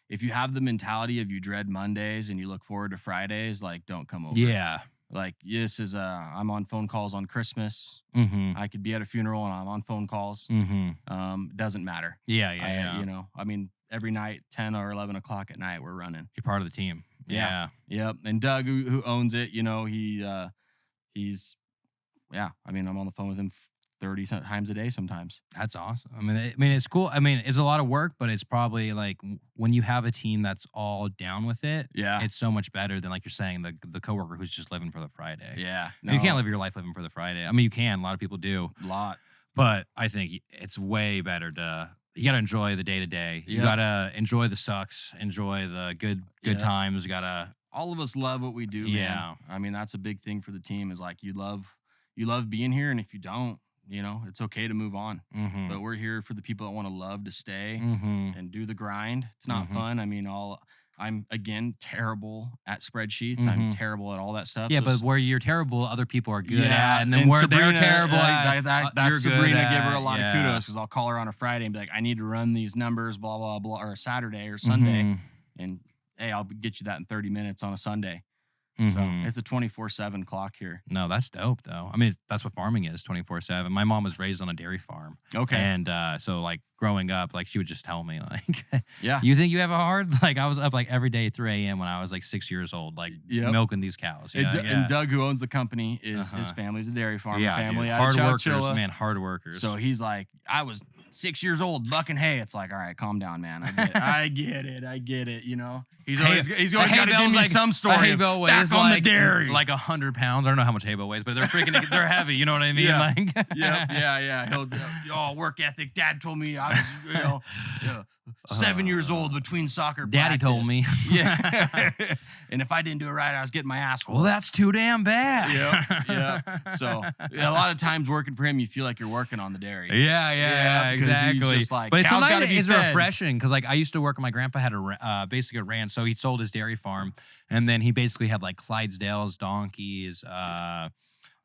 if you have the mentality of you dread Mondays and you look forward to Fridays, like don't come over. Yeah. Like this is I'm on phone calls on Christmas. Mm-hmm. I could be at a funeral and I'm on phone calls. Mm-hmm. Doesn't matter. Yeah. I mean, every night, 10 or 11 o'clock at night, we're running. You're part of the team. Yeah. Yep. And Doug, who owns it, he's, I mean, I'm on the phone with him 30 times a day sometimes. That's awesome. I mean, it's cool. I mean, it's a lot of work, but it's probably like when you have a team that's all down with it. Yeah. It's so much better than like you're saying the coworker who's just living for the Friday. Yeah. You can't live your life living for the Friday. I mean, you can. A lot of people do. A lot. But I think it's way better to you gotta enjoy the day to day. You Yep. gotta enjoy the sucks, enjoy the good Yep. times. You gotta All of us love what we do. Yeah. Man. I mean, that's a big thing for the team is like you love being here. And if you don't, you know, it's okay to move on. Mm-hmm. But we're here for the people that want to love to stay Mm-hmm. and do the grind. It's not Mhm. fun. I mean, I'm again terrible at spreadsheets. Mhm. I'm terrible at all that stuff. Yeah, So but where you're terrible, other people are good yeah, at, and then where they're Sabrina, terrible like, at, that's you're good Sabrina. Give her at. a lot Yeah. of kudos because I'll call her on a Friday and be like, I need to run these numbers, blah blah blah, or a Saturday or Sunday, Mhm. and hey, I'll get you that in 30 minutes on a Sunday. Mhm. So it's a 24/7 clock here. No, that's dope though. I mean, that's what farming is, 24/7. My mom was raised on a dairy farm. Okay. And so like growing up, like she would just tell me like, Yeah. you think you have a hard? Like I was up like every day at 3 a.m. when I was like 6 years old, like Yep. milking these cows. you know? And Doug, who owns the company, is his Uh-huh. family's a dairy farmer Yeah, family. dude. out of Hard workers, Chowchilla. man, hard workers. So he's like, I was 6 years old bucking hay. It's like, all right, calm down, man. I get it. You know, he's always got to give me some story. A hay of bale back weighs on like, the dairy. like 100 pounds. I don't know how much hay bale weighs, but they're freaking, they're heavy. You know what I mean? Yeah. Like, yeah. He'll work ethic. Dad told me I was, 7 years old between soccer. Daddy told me. practice. Yeah. And if I didn't do it right, I was getting my ass whooped. Well, that's too damn bad. Yeah. So a lot of times working for him, you feel like you're working on the dairy. Yeah, 'cause he's exactly. just like, but it's cows sometimes gotta be it's fed. refreshing because like I used to work. My grandpa had basically a ranch, so he sold his dairy farm, and then he basically had like Clydesdales, donkeys,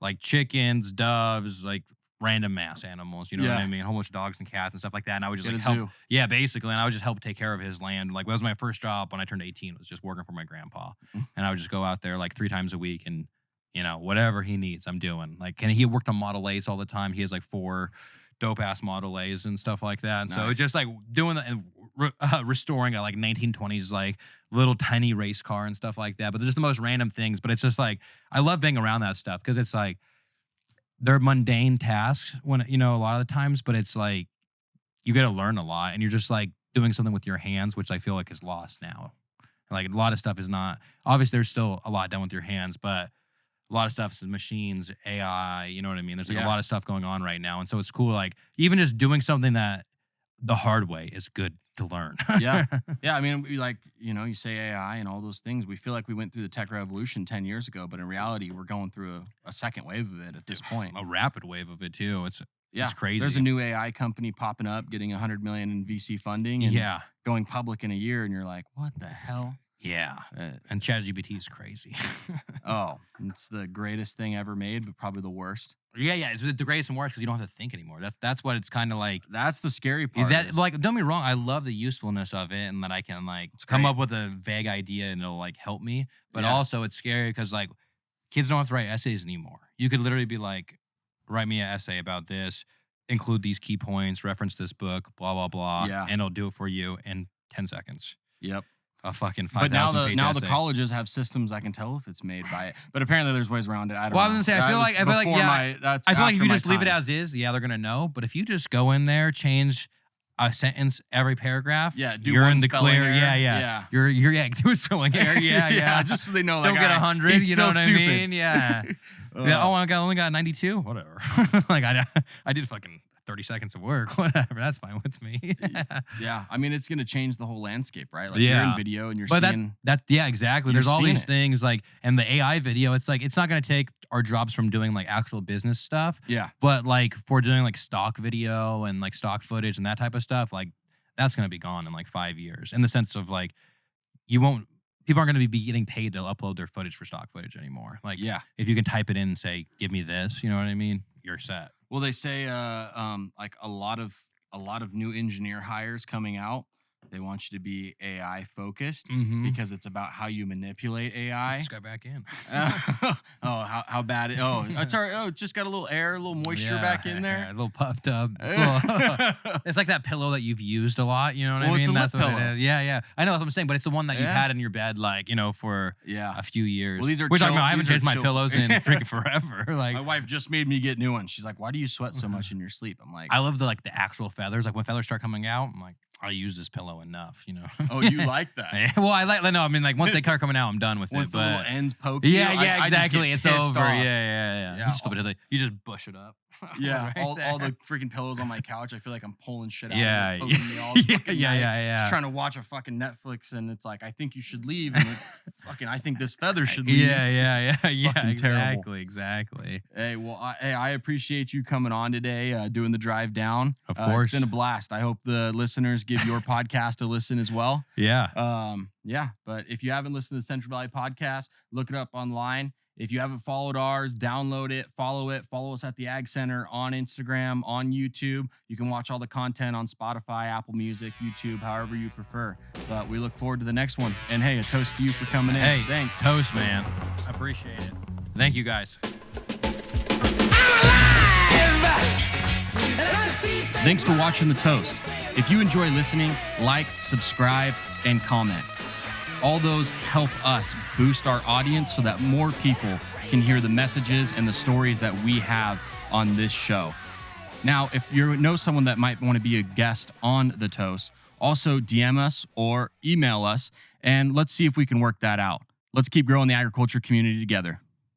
like chickens, doves, like random mass animals. You know what Yeah. I mean? A whole bunch of dogs and cats and stuff like that. And I would just Get like a help. zoo. Yeah, basically, and I would just help take care of his land. Like that was my first job when I turned 18. Was just working for my grandpa, and I would just go out there like 3 times a week and. You know, whatever he needs, I'm doing. Like, and he worked on Model A's all the time. He has like 4 dope ass Model A's and stuff like that. And so Nice. it's just like doing the and restoring a like 1920s like little tiny race car and stuff like that. But they're just the most random things. But it's just like I love being around that stuff because it's like they're mundane tasks when a lot of the times, but it's like you get to learn a lot and you're just like doing something with your hands, which I feel like is lost now. Like a lot of stuff is not obviously there's still a lot done with your hands, but a lot of stuff is machines, AI, you know what I mean? There's like a Yeah. lot of stuff going on right now. And so it's cool, like, even just doing something that the hard way is good to learn. Yeah. I mean, we like, you say AI and all those things. We feel like we went through the tech revolution 10 years ago, but in reality, we're going through a second wave of it at this point. A rapid wave of it, too. It's crazy. There's a new AI company popping up, getting $100 million in VC funding and Yeah. going public in a year. And you're like, what the hell? Yeah. And ChatGPT is crazy. Oh, it's the greatest thing ever made, but probably the worst. Yeah. It's the greatest and worst because you don't have to think anymore. That's what it's kind of like. That's the scary part. is- Like, don't be wrong. I love the usefulness of it and that I can like come great. up with a vague idea and it'll like help me. But Yeah. also it's scary because like kids don't have to write essays anymore. You could literally be like, write me an essay about this, include these key points, reference this book, blah, blah, blah. Yeah. And it'll do it for you in 10 seconds. Yep. A fucking 5,000 But page now essay. the colleges have systems I can tell if it's made by it. But apparently there's ways around it. I don't know. Well, I was gonna say, I feel like, that's I feel like if after you my just leave it time. as is, yeah, they're gonna know. But if you just go in there, change a sentence every paragraph, Yeah, do you're one in the spelling clear. error. Yeah. Yeah. You're do a spelling error. Yeah. just so they know. Don't Like, get all right, 100. he's You know what still I stupid. mean? Yeah. Yeah. Oh, I only got 92. Whatever. Like I did fucking 30 seconds of work. Whatever. That's fine with me. Yeah, I mean, it's going to change the whole landscape, right? Like you're Yeah. in video and you're But seeing. yeah, exactly. You're There's all seeing these it. things like, and the AI video, it's like, it's not going to take our jobs from doing like actual business stuff, Yeah, but like for doing like stock video and like stock footage and that type of stuff, like that's going to be gone in like 5 years in the sense of like, people aren't going to be getting paid to upload their footage for stock footage anymore. Like, yeah. if you can type it in and say, give me this, you know what I mean? You're set. Well, they say like a lot of new engineer hires coming out. They want you to be AI focused Mm-hmm. because it's about how you manipulate AI. Just got back in. How bad? It's all right. Oh, it just got a little air, a little moisture back in Yeah, there. a little puffed up. It's like that pillow that you've used a lot. You know what I Well, mean? it's a lip That's what pillow. it is. Yeah. I know what I'm saying, but it's the one that you've Yeah. had in your bed, like, for Yeah. a few years. Well, these are We're talking chill- about I haven't these are changed my chill- pillows in freaking forever. Like, My wife just made me get new ones. She's like, "Why do you sweat so much in your sleep?" I'm like, I love the actual feathers. Like when feathers start coming out, I'm like, I use this pillow enough, "Oh, you like that?" Yeah, well, I mean, like once they start coming out, I'm done with Once it. the but little ends poke. Yeah, you, I just exactly. get It's pissed over. off. Yeah. Yeah, You just flip it. You just bush it up. Yeah, Right all there. the freaking pillows on my couch. I feel like I'm pulling shit out. Yeah, of it, poking me all yeah, fucking yeah, night, yeah. Just trying to watch a fucking Netflix, and it's like, I think you should leave. And fucking, I think this feather should leave. Yeah. Fucking terrible. Exactly. Hey, well, I appreciate you coming on today, doing the drive down. Of course. It's been a blast. I hope the listeners give your podcast a listen as well. Yeah. Yeah. But if you haven't listened to the Central Valley Podcast, look it up online. If you haven't followed ours, download it. Follow us at the Ag Center on Instagram, on YouTube. You can watch all the content on Spotify, Apple Music, YouTube, however you prefer. But we look forward to the next one. And hey, a toast to you for coming in. Hey, thanks. Toast, man. I appreciate it. Thank you, guys. Thanks for watching The Toast. If you enjoy listening, like, subscribe, and comment. All those help us boost our audience so that more people can hear the messages and the stories that we have on this show. Now, if you know someone that might want to be a guest on The Toast, also DM us or email us, and let's see if we can work that out. Let's keep growing the agriculture community together.